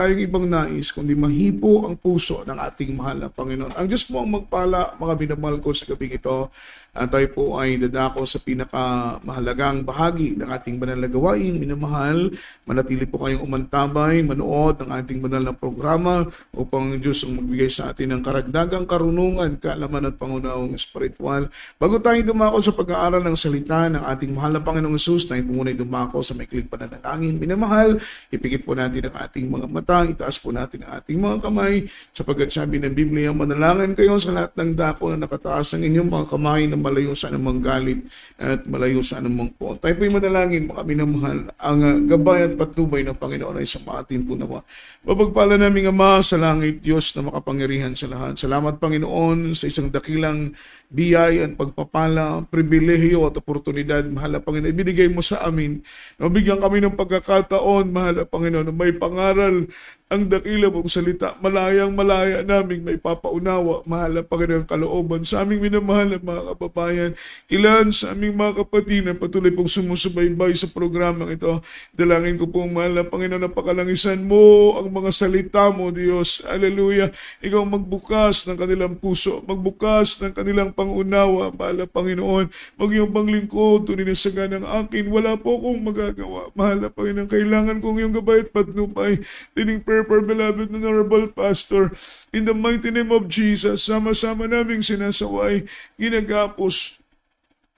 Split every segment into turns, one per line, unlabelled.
tayong ibang nais, kundi mahipo ang puso ng ating mahal na Panginoon. Ang Diyos po ang magpala, mga minamahal ko sa gabing ito. Tayo po ay dadako sa pinakamahalagang bahagi ng ating banal na gawain. Minamahal, manatili po kayong umantabay, manood ng ating banal na programa upang ang Diyos ang magbigay sa atin ng karagdagang karunungan, kaalaman at pangunahing espiritual. Bago tayo dumako sa pag-aaral ng salita ng ating mahal na Panginoong Hesus, tayo po muna dumako sa maikling pananalangin. Minamahal, ipikit po natin ang ating mga mata, itaas po natin ang ating mga kamay, sapagkat sabi ng Biblia, manalangin kayo sa lahat ng dako na nakataas ng inyong mga kamay na malayo sa anumang galit at malayo sa anumang po. Tayo po'y manalangin, mga minamahal, ang gabay at patnubay ng Panginoon ay samatin po naman. Mapagpala namin Ama sa langit, Diyos na makapangyarihan sa lahat. Salamat Panginoon sa isang dakilang biyay at pagpapala, pribilehiyo at oportunidad, mahal na Panginoon, ibinigay mo sa amin. Nabigyan kami ng pagkakataon, mahal na Panginoon, na may pangaral ang dakila mong salita, malayang-malaya naming may papaunawa, mahal na Panginoon, kalooban sa aming minamahal na mga kababayan, ilan sa aming mga kapatid na patuloy pong sumusubaybay sa programang ito. Dalangin ko pong, mahal na Panginoon, na pakalangisan mo ang mga salita mo, Diyos. Hallelujah. Ikaw magbukas ng kanilang puso, magbukas ng kanilang pangunawa, mahal na Panginoon. Magyong panglingkod, tunin na saga ng akin, wala po akong magagawa. Mahal na Panginoon, kailangan kong iyong gabay at patnubay. Dining prayer for beloved and honorable pastor, in the mighty name of Jesus, sama-sama naming sinasaway, ginagapos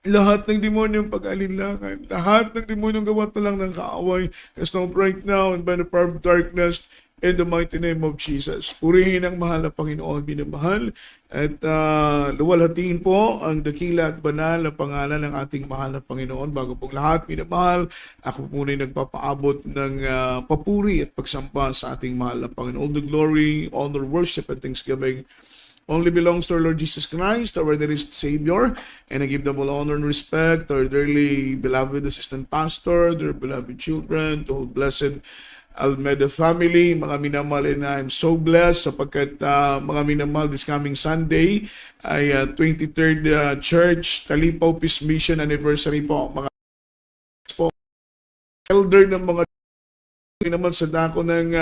lahat ng demonyong pag-alinlangan, lahat ng demonyong gawa na lang ng kaaway, cast out right now and by the power of darkness, in the mighty name of Jesus. Purihin ang mahal na Panginoon, binamahal, at luwalhatiin po ang dakila at banal na pangalan ng ating mahal na Panginoon. Bago pong lahat, binamahal, ako po na nagpapaabot ng papuri at pagsampa sa ating mahal na Panginoon. All the glory, honor, worship, and thanksgiving only belongs to our Lord Jesus Christ, our dearest Savior, and I give them all honor and respect to our dearly beloved assistant pastor, their beloved children, to all blessed Almeida family, mga minamahal, and I'm so blessed sapagkat mga minamahal, this coming Sunday ay 23rd Church Talipaw Peace Mission Anniversary po. Mga po, elder ng mga naman sa dako ng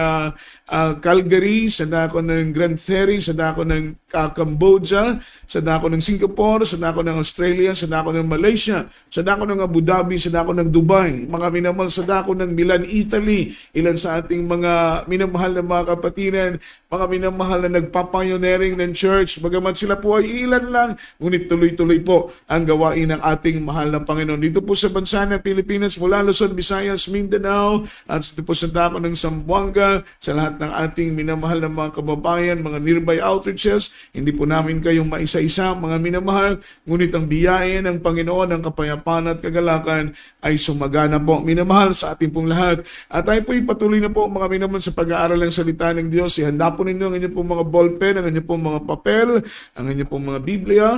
Calgary, sa dako ng Grand Ferry, sa dako ng Cambodia, sa dako ng Singapore, sa dako ng Australia, sa dako ng Malaysia, sa dako ng Abu Dhabi, sa dako ng Dubai, mga minamahal sa dako ng Milan, Italy, ilan sa ating mga minamahal na mga kapatiran, mga minamahal na nagpapioneering ng church, bagamat sila po ay ilan lang, ngunit tuloy-tuloy po ang gawain ng ating mahal na Panginoon. Dito po sa bansa ng Pilipinas, mula Luzon, Visayas, Mindanao, at dito po sa dako ng Zamboanga, sa lahat ng ating minamahal na mga kababayan, mga nearby outreaches, hindi po namin kayong maisa-isa, mga minamahal, ngunit ang biyaya ng Panginoon, ang kapayapaan at kagalakan ay sumagana po, minamahal, sa ating pong lahat. At tayo po ipatuloy na po, mga minamahal, sa pag-aaral ng salita ng Diyos. Ihanda po ninyo ang inyong pong mga ballpen, ang inyong pong mga papel, ang inyong pong mga Biblia.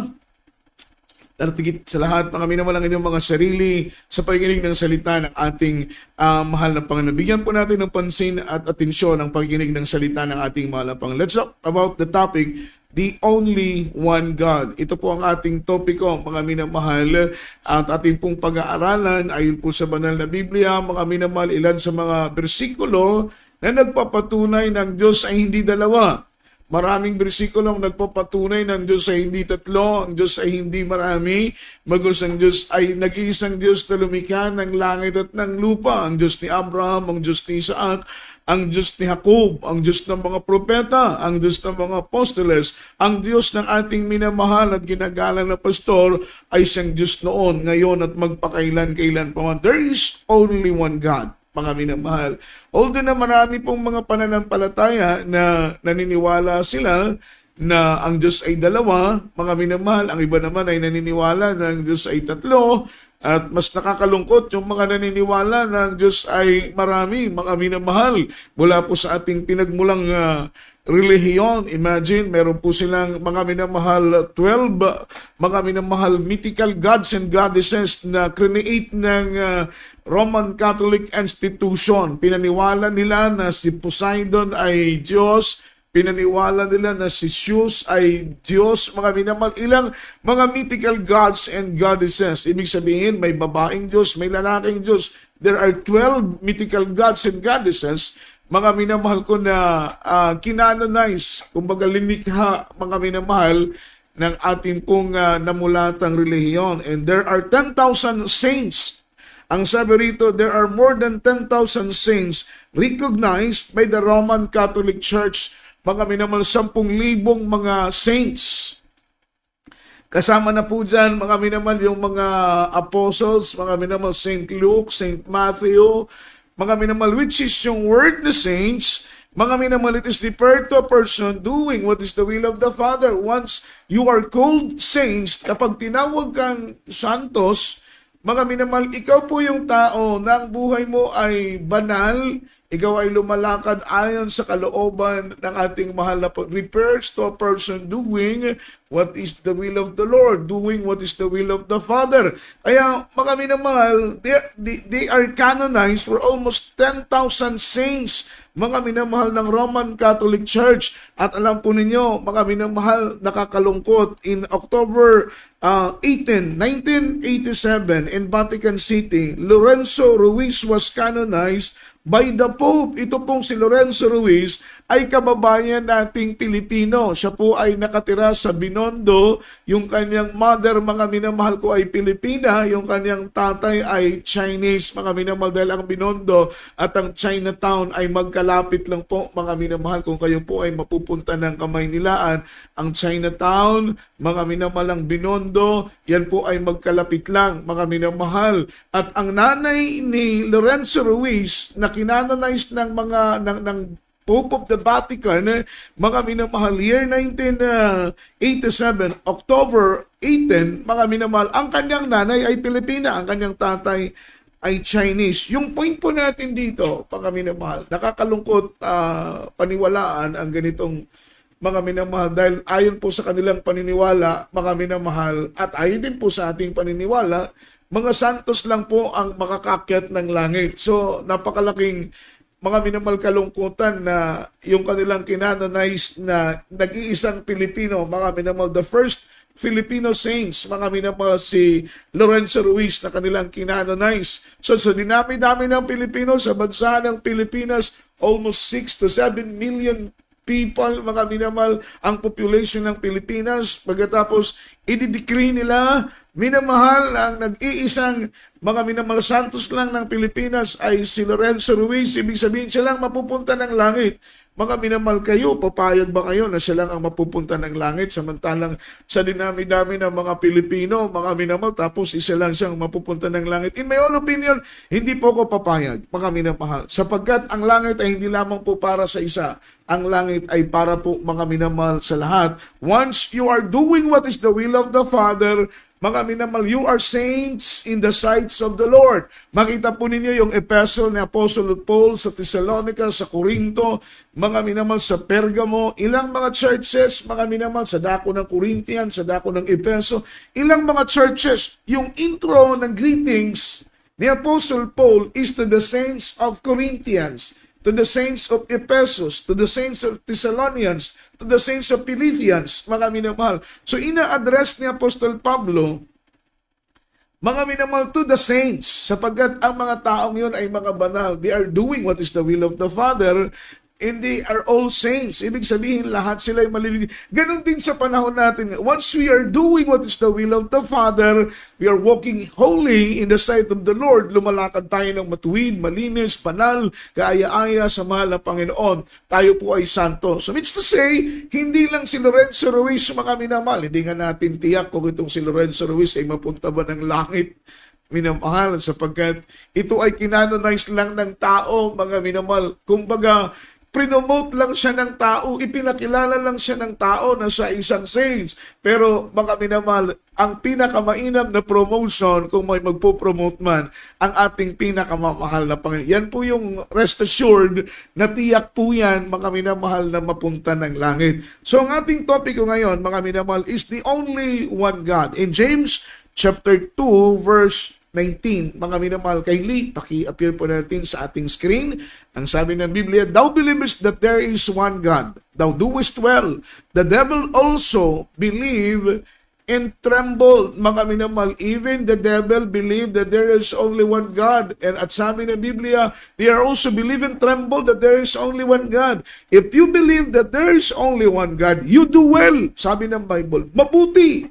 Tartigit sa lahat, mga minamahal, ang inyong mga sarili sa pakikinig ng salita ng ating mahal na Panginoon. Bigyan po natin ng pansin at atensyon ang pakikinig ng salita ng ating mahal na Panginoon. Let's talk about the topic, the only one God. Ito po ang ating topiko, mga minamahal, at ating pong pag-aaralan ayon po sa banal na Biblia, mga minamahal, ilan sa mga bersikulo na nagpapatunay ng Diyos ay hindi dalawa. Maraming bersikulong nagpapatunay ng Diyos ay hindi tatlo, ang Diyos ay hindi marami, bagos ang Diyos ay nag-iisang Diyos na lumikha ng langit at ng lupa. Ang Diyos ni Abraham, ang Diyos ni Isaac, ang Diyos ni Jacob, ang Diyos ng mga propeta, ang Diyos ng mga apostoles, ang Diyos ng ating minamahal at ginagalang na pastor ay siyang Diyos noon, ngayon at magpakailan-kailan pa man. There is only one God, mga minamahal. Although na marami pong mga pananampalataya na naniniwala sila na ang Diyos ay dalawa, mga minamahal, ang iba naman ay naniniwala na ang Diyos ay tatlo, at mas nakakalungkot yung mga naniniwala na ang Diyos ay marami, mga minamahal, mula po sa ating pinagmulang relihiyon. Imagine, meron po silang mga minamahal 12, mga minamahal mythical gods and goddesses na create ng Roman Catholic institution. Pinaniwala nila na si Poseidon ay Diyos, pinaniwala nila na si Zeus ay Diyos, mga minamahal, ilang mga mythical gods and goddesses. Ibig sabihin, may babaeng Diyos, may lalaking Diyos. There are 12 mythical gods and goddesses, mga minamahal ko na kinanonize, kumbaga linikha, mga minamahal, ng ating pong namulatang relihiyon. And there are 10,000 saints. Ang sabi rito, there are more than 10,000 saints recognized by the Roman Catholic Church. Mga minamahal, 10,000 mga saints. Kasama na po dyan, mga minamahal, yung mga apostles, mga minamahal, St. Luke, St. Matthew, mga minamahal, which is yung word na saints. Mga minamahal, it is referred to a person doing what is the will of the Father. Once you are called saints, kapag tinawag kang santos, mga minamahal, ikaw po yung tao na ang buhay mo ay banal, ikaw ay lumalakad ayon sa kalooban ng ating mahal na refers to a person doing what is the will of the Lord, doing what is the will of the Father. Kaya mga minamahal, they are canonized for almost 10,000 saints, mga minamahal ng Roman Catholic Church. At alam po ninyo, mga minamahal, nakakalungkot, in October 18, 1987, in Vatican City, Lorenzo Ruiz was canonized by the Pope. Ito pong si Lorenzo Ruiz ay kababayan nating Pilipino. Siya po ay nakatira sa Binondo. Yung kanyang mother, mga minamahal ko, ay Pilipina. Yung kanyang tatay ay Chinese, mga minamahal, dahil ang Binondo at ang Chinatown ay magkalapit lang po, mga minamahal. Kung kayo po ay mapupunta ng Kamaynilaan, ang Chinatown, mga minamahal, ang Binondo, yan po ay magkalapit lang, mga minamahal. At ang nanay ni Lorenzo Ruiz na kinanonize ng mga ng Pope of the Vatican, mga minamahal, year 1987, October 18, mga minamahal, ang kanyang nanay ay Pilipina, ang kanyang tatay ay Chinese. Yung point po natin dito, mga minamahal, nakakalungkot paniwalaan ang ganitong mga minamahal, dahil ayon po sa kanilang paniniwala, mga minamahal, at ayon din po sa ating paniniwala, mga santos lang po ang makakakyat ng langit. So, napakalaking mga minamahal kalungkutan na yung kanilang kinanonize na nag-iisang Pilipino, mga minamahal, the first Filipino saints, mga minamahal, si Lorenzo Ruiz na kanilang kinanonize. So, sa dinami-dami ng Pilipino, sa bansa ng Pilipinas, almost 6 to 7 million people, mga minamahal, ang population ng Pilipinas. Pagkatapos, i-decree nila, minamahal, ang nag-iisang mga minamahal santos lang ng Pilipinas ay si Lorenzo Ruiz. Ibig sabihin, siya lang mapupunta ng langit. Mga minamahal, kayo, papayag ba kayo na siya lang ang mapupunta ng langit? Samantalang sa dinami-dami ng mga Pilipino, mga minamahal, tapos isa lang siyang mapupunta ng langit. In my own opinion, hindi po ako papayag, mga minamahal. Sapagkat ang langit ay hindi lamang po para sa isa. Ang langit ay para po, mga minamahal, sa lahat. Once you are doing what is the will of the Father, mga minamahal, you are saints in the sights of the Lord. Makita po ninyo yung epistle ni Apostle Paul sa Thessalonica, sa Corinto, mga minamahal, sa Pergamo, ilang mga churches, mga minamahal, sa dako ng Corinthian, sa dako ng Efeso, ilang mga churches. Yung intro ng greetings ni Apostle Paul is to the saints of Corinthians, to the saints of Ephesus, to the saints of Thessalonians, to the saints of Philippians, mga minamahal. So, ina-address ni Apostol Pablo, mga minamahal, to the saints, sapagkat ang mga taong yun ay mga banal. They are doing what is the will of the Father, and they are all saints. Ibig sabihin, lahat sila ay malililig. Ganon din sa panahon natin. Once we are doing what is the will of the Father, we are walking holy in the sight of the Lord. Lumalakad tayo ng matuwid, malinis, banal, kaaya-aya sa mahal na Panginoon. Tayo po ay santo. So, means to say, hindi lang si Lorenzo Ruiz, mga minamahal. Hindi nga natin tiyak kung itong si Lorenzo Ruiz ay mapunta ba ng langit, minamahal, sapagkat ito ay kinanonize lang ng tao, mga minamahal. Kumbaga, prinomote lang siya ng tao, ipinakilala lang siya ng tao na siya isang saints. Pero mga minamahal, ang pinakamainam na promotion, kung may magpo-promote man, ang ating pinakamamahal na Panginoon. Yan po yung rest assured na tiyak po yan, mga minamahal, na mapunta ng langit. So ang ating topic ko ngayon, mga minamahal, is the only one God. In James chapter 2, verse 19, mga minamahal, kindly, paki-appear po natin sa ating screen. Ang sabi ng Biblia, "Thou believest that there is one God. Thou doest well. The devil also believe and trembled, mga minamahal. Even the devil believed that there is only one God. And at sabi ng Biblia, they are also believe and tremble that there is only one God. If you believe that there is only one God, you do well. Sabi ng Bible, mabuti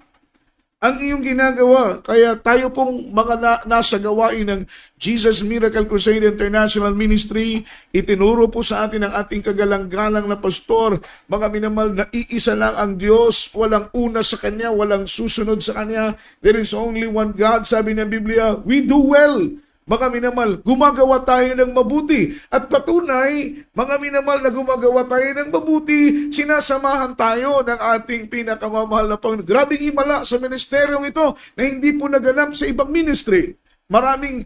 ang iyong ginagawa. Kaya tayo pong mga nasa gawain ng Jesus Miracle Crusade International Ministry, itinuro po sa atin ang ating kagalang-galang na pastor, mga minamahal, na iisa lang ang Diyos, walang una sa Kanya, walang susunod sa Kanya. There is only one God, sabi ng Biblia. We do well. Mga minamahal, gumagawa tayo ng mabuti. At patunay, mga minamahal, na gumagawa tayo ng mabuti, sinasamahan tayo ng ating pinakamamahal na Panginoon. Grabing himala sa ministeryong ito na hindi po naganap sa ibang ministry. Maraming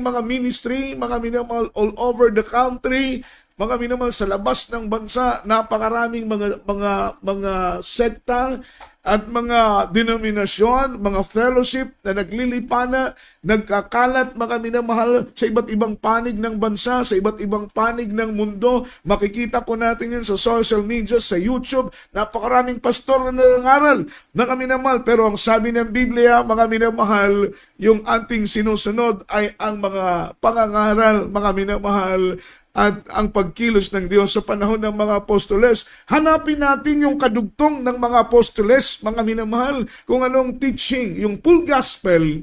mga ministry, mga minamahal, all over the country, mga minamahal, sa labas ng bansa, napakaraming mga sekta at mga denominasyon, mga fellowship na naglilipana, nagkakalat, mga minamahal, sa iba't ibang panig ng bansa, sa iba't ibang panig ng mundo. Makikita po natin yan sa social media, sa YouTube. Napakaraming pastor na nangangaral, mga minamahal. Pero ang sabi ng Biblia, mga minamahal, yung ating sinusunod ay ang mga pangangaral, mga minamahal, at ang pagkilos ng Diyos sa panahon ng mga apostoles. Hanapin natin yung kadugtong ng mga apostoles, mga minamahal, kung anong teaching, yung full gospel.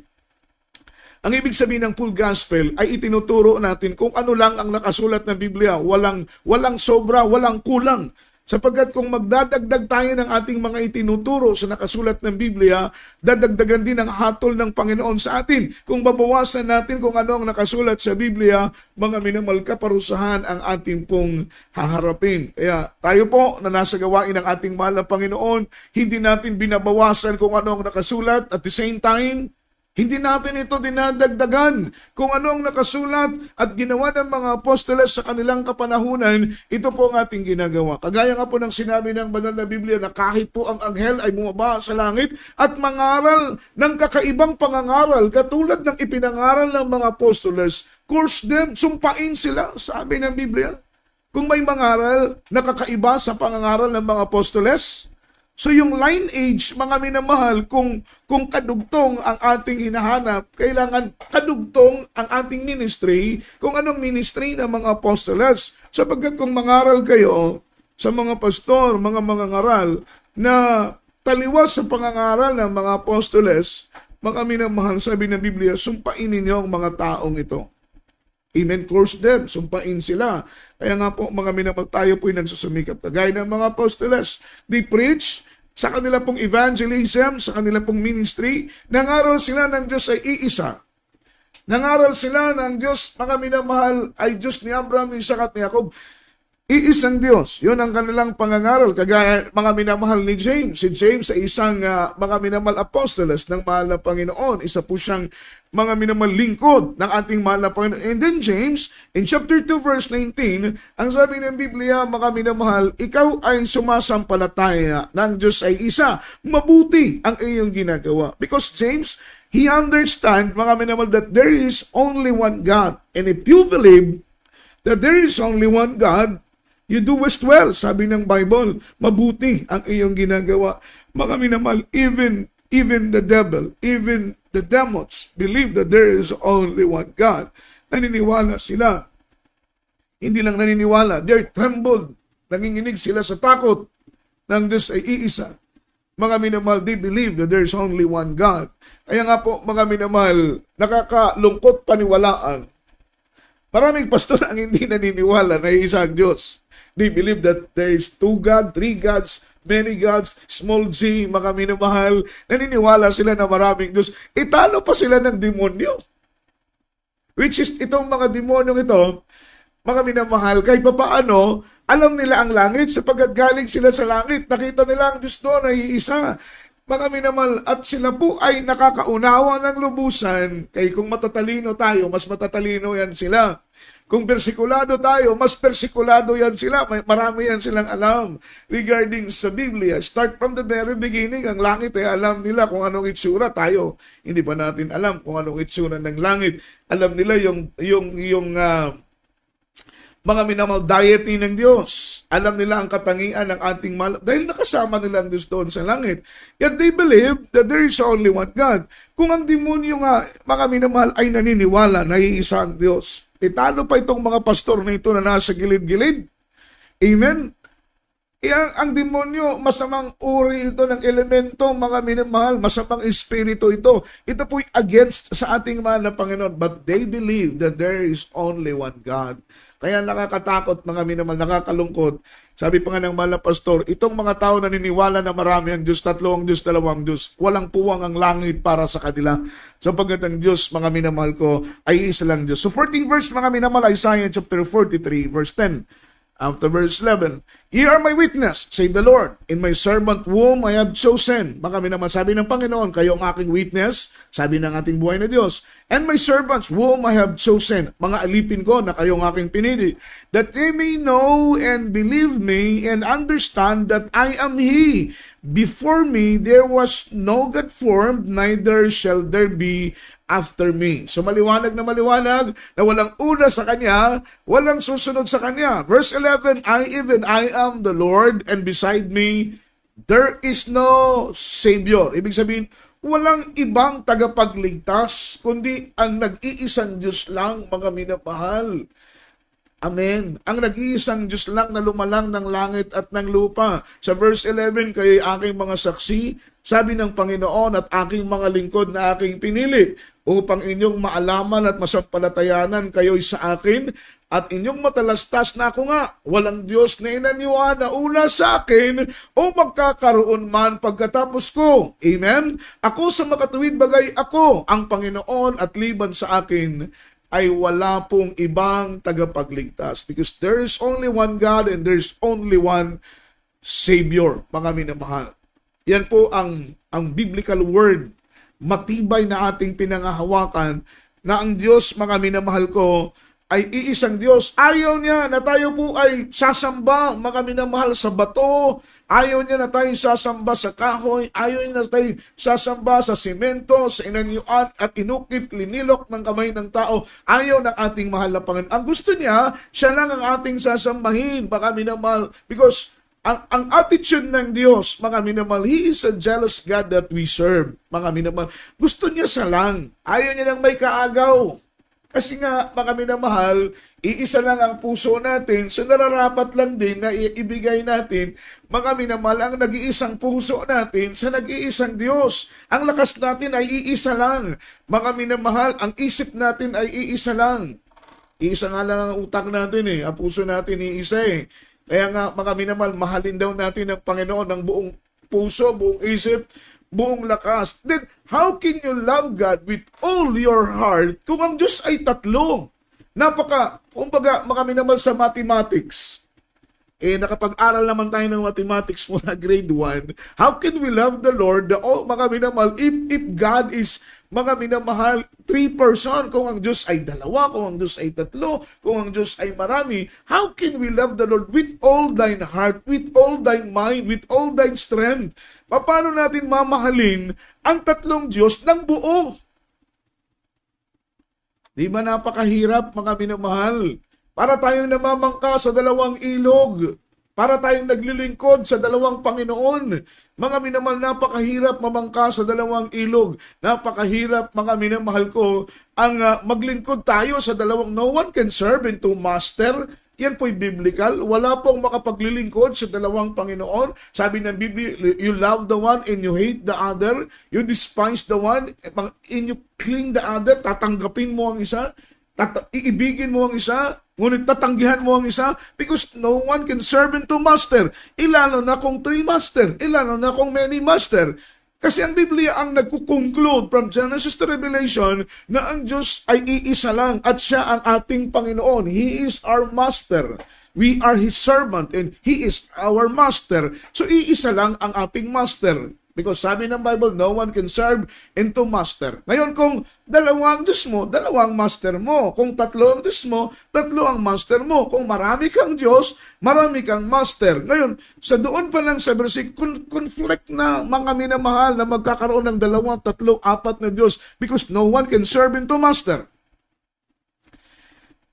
Ang ibig sabihin ng full gospel ay itinuturo natin kung ano lang ang nakasulat ng Biblia, walang sobra, walang kulang. Sapagkat kung magdadagdag tayo ng ating mga itinuturo sa nakasulat ng Biblia, dadagdagan din ang hatol ng Panginoon sa atin. Kung babawasan natin kung ano ang nakasulat sa Biblia, mga minamahal, kaparusahan ang ating pong haharapin. Kaya tayo po na nasa gawain ng ating mahal na Panginoon, hindi natin binabawasan kung ano ang nakasulat. At the same time, hindi natin ito dinadagdagan. Kung ano ang nakasulat at ginawa ng mga apostoles sa kanilang kapanahunan, ito po ang ating ginagawa. Kagaya nga po ng sinabi ng banal na Biblia na kahit po ang anghel ay bumaba sa langit at mangaral ng kakaibang pangangaral katulad ng ipinangaral ng mga apostoles, curse them, sumpain sila, sabi ng Biblia. Kung may mangaral na kakaiba sa pangangaral ng mga apostoles, so yung lineage, mga minamahal, kung kadugtong ang ating hinahanap, kailangan kadugtong ang ating ministry, kung anong ministry ng mga apostoles. Sapagkat kung mangaral kayo sa mga pastor, mga mangangaral, na taliwas sa pangangaral ng mga apostoles, mga minamahal, sabi ng Biblia, sumpain ninyo ang mga taong ito. Amen, curse them, sumpain sila. Kaya nga po, mga minamahal, tayo po'y nagsusumikap. Gaya ng mga apostoles, they preach sa kanila pong evangelism, sa kanila pong ministry, nangaral sila ng Diyos ay iisa. Nangaral sila ng Diyos, mga minamahal, ay Diyos ni Abraham, ni Isaac at ni Jacob. Iisang Diyos. Yun ang kanilang pangangaral. Kagaya mga minamahal ni James. Si James ay isang mga minamahal apostoles ng mahal na Panginoon. Isa po siyang mga minamahal lingkod ng ating mahal na Panginoon. And then James, in chapter 2 verse 19, ang sabi ng Biblia, mga minamahal, ikaw ay sumasampalataya ng Diyos ay isa. Mabuti ang iyong ginagawa. Because James, he understand, mga minamahal, that there is only one God. And if you believe that there is only one God, you do well, sabi ng Bible. Mabuti ang iyong ginagawa. Mga minamahal, even the devil, even the demons believe that there is only one God. Naniniwala sila. Hindi lang naniniwala, they're trembled. Nanginginig sila sa takot ng Diyos ay iisa. Mga minamahal, they believe that there is only one God. Kaya nga po, mga minamahal, nakakalungkot paniwalaan. Maraming pastor ang hindi naniniwala na isa ang Diyos. They believe that there is two God, three gods, many gods, small g, mga minamahal. Naniniwala sila na maraming Diyos. Italo pa sila ng demonyo. Which is, itong mga demonyong ito, mga minamahal, kahit pa paano, alam nila ang langit sapagkat galing sila sa langit. Nakita nila ang Diyos doon ay isa. Mga minamahal, at sila po ay nakakaunawa ng lubusan. Kaya kung matatalino tayo, mas matatalino yan sila. Kung persikulado tayo, mas persikulado yan sila. Marami yan silang alam regarding sa Biblia. Start from the very beginning, ang langit ay alam nila kung anong itsura. Tayo, hindi pa natin alam kung anong itsura ng langit. Alam nila yung mga minamahal, deity ng Diyos. Alam nila ang katangian ng ating mahal dahil nakasama nila ang Diyos doon sa langit. Yet they believe that there is only one God. Kung ang demonyo nga, mga minamahal, ay naniniwala na iisa ang Diyos, talo pa itong mga pastor na ito na nasa gilid-gilid. Amen? Ang demonyo, masamang uri ito ng elemento, mga minamahal, masamang espiritu ito. Ito po'y against sa ating mahal na Panginoon. But they believe that there is only one God. Kaya nakakatakot, mga minamahal, nakakalungkot. Sabi pa nga ng mahal na pastor, itong mga tao naniniwala na marami ang Diyos, tatlo ang Diyos, dalawang Diyos. Walang puwang ang langit para sa kanila. Sapagkat ang Diyos, mga minamahal ko, ay isa lang Diyos. Supporting verse, mga minamahal, Isaiah chapter 43, verse 10. After verse 11, "Ye are my witness, say the Lord, in my servant whom I have chosen." Baka naman sabi ng Panginoon, kayo ang aking witness, sabi ng ating buhay na Diyos. "And my servants whom I have chosen," mga alipin ko na kayo ang aking pinili, "that they may know and believe me and understand that I am He. Before me there was no God formed, neither shall there be after me." So maliwanag na walang una sa Kanya, walang susunod sa Kanya. Verse 11, I am the Lord, and beside me there is no Savior. Ibig sabihin, walang ibang tagapagligtas, kundi ang nag-iisang Diyos lang, mga minamahal. Amen. Ang nag-iisang Diyos lang na lumalang ng langit at ng lupa. Sa verse 11, kayo'y aking mga saksi, sabi ng Panginoon, at aking mga lingkod na aking pinili, upang inyong maalaman at masampalatayanan kayo'y sa akin, at inyong matalastas na ako nga, walang Diyos na inaniwala una sa akin o magkakaroon man pagkatapos ko. Amen? Ako sa makatuwid bagay ako, ang Panginoon, at liban sa akin ay wala pong ibang tagapagligtas. Because there is only one God and there is only one Savior, mga minamahal. Yan po ang biblical word, matibay na ating pinangahawakan na ang Diyos, mga minamahal ko, ay iisang Diyos. Ayaw niya na tayo po ay sasamba, mga minamahal, sa bato. Ayaw niya na tayo sasamba sa kahoy. Ayaw niya na tayo sasamba sa simento, sa inanyuan at inukit, linilok ng kamay ng tao. Ayaw ng ating mahal na Panginoon. Ang gusto niya, siya lang ang ating sasambahin, mga minamahal. Because ang attitude ng Diyos, mga minamahal, He is a jealous God that we serve, mga minamahal. Gusto niya sa lang. Ayaw niya nang may kaagaw. Kasi nga, mga minamahal, iisa lang ang puso natin, so nararapat lang din na ibigay natin, mga minamahal, ang nag-iisang puso natin sa nag-iisang Diyos. Ang lakas natin ay iisa lang. Mga minamahal, ang isip natin ay iisa lang. Iisa nga lang ang utak natin ang puso natin iisa Kaya nga, mga minamahal, mahalin daw natin ang Panginoon ng buong puso, buong isip, buong lakas. Then, how can you love God with all your heart kung ang Diyos ay tatlo? Kumbaga, mga minamahal, sa mathematics, nakapag-aral naman tayo ng mathematics mula grade 1. How can we love the Lord, mga minamahal, if God is, mga minamahal, 3 person, kung ang Diyos ay 2, kung ang Diyos ay 3, kung ang Diyos ay marami, how can we love the Lord with all thine heart, with all thine mind, with all thine strength? Paano natin mamahalin ang tatlong Diyos ng buo? Di ba napakahirap, mga minamahal? Para tayong namamangka sa dalawang ilog. Para tayong naglilingkod sa dalawang Panginoon. Mga minamahal, napakahirap mamangka sa dalawang ilog. Napakahirap, mga minamahal ko, ang maglingkod tayo sa dalawang. No one can serve in two master. Yan po'y biblical. Wala pong makapaglilingkod sa dalawang Panginoon. Sabi ng Biblia, you love the one and you hate the other. You despise the one and you cling the other. Tatanggapin mo ang isa. Iibigin mo ang isa. Ngunit tatanggihan mo ang isa because no one can serve in two master. Ilalo na kung 3 master. Ilalo na kung many master. Kasi ang Biblia ang nagkukonclude from Genesis to Revelation na ang Diyos ay iisa lang at siya ang ating Panginoon. He is our master. We are His servant and He is our master. So iisa lang ang ating master. Because sabi ng Bible, no one can serve in two master. Ngayon, kung dalawang Diyos mo, dalawang master mo. Kung tatlo ang Diyos mo, tatlo ang master mo. Kung marami kang Diyos, marami kang master. Ngayon, sa doon pa lang sa versikulo, conflict na, mga minamahal, na magkakaroon ng 2, 3, 4 na Diyos because no one can serve in two master.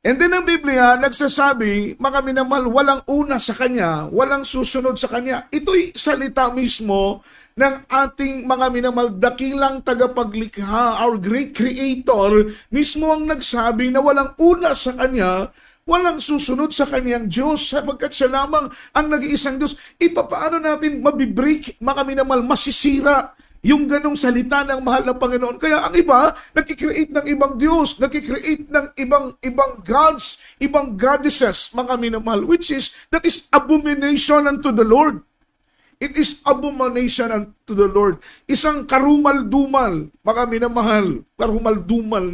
And then ang Biblia nagsasabi, mga minamahal, walang una sa Kanya, walang susunod sa Kanya. Ito'y salita mismo ng ating mga minamahal, dakilang tagapaglikha, our great Creator, mismo ang nagsabi na walang una sa Kanya, walang susunod sa Kanyang Diyos, sapagkat siya lamang ang nag-iisang Diyos. Paano natin mabibreak, mga minamahal, masisira yung ganong salita ng mahal na Panginoon? Kaya ang iba, nagkikreate ng ibang Diyos, nagkikreate ng ibang gods, ibang goddesses, mga minamahal, that is abomination unto the Lord. It is abomination unto the Lord. Isang karumal-dumal, mga minamahal, karumal-dumal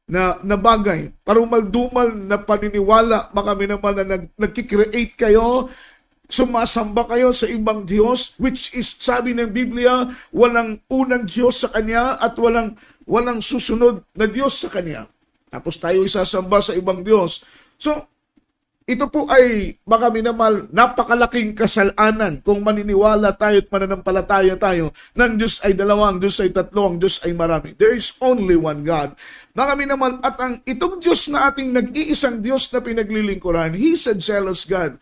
na bagay, karumal-dumal na paniniwala, mga minamahal, na nagkikreate kayo, sumasamba kayo sa ibang Diyos, which is, sabi ng Biblia, walang unang Diyos sa Kanya at walang susunod na Diyos sa Kanya. Tapos tayo isasamba sa ibang Diyos. So, ito po ay, baka minamahal, napakalaking kasalanan kung maniniwala tayo at mananampalataya tayo ng Diyos ay dalawa, ang Diyos ay tatlo, ang Diyos ay marami. There is only one God. Mga minamahal, at itong Diyos na ating nag-iisang Diyos na pinaglilingkuran, He is a jealous God.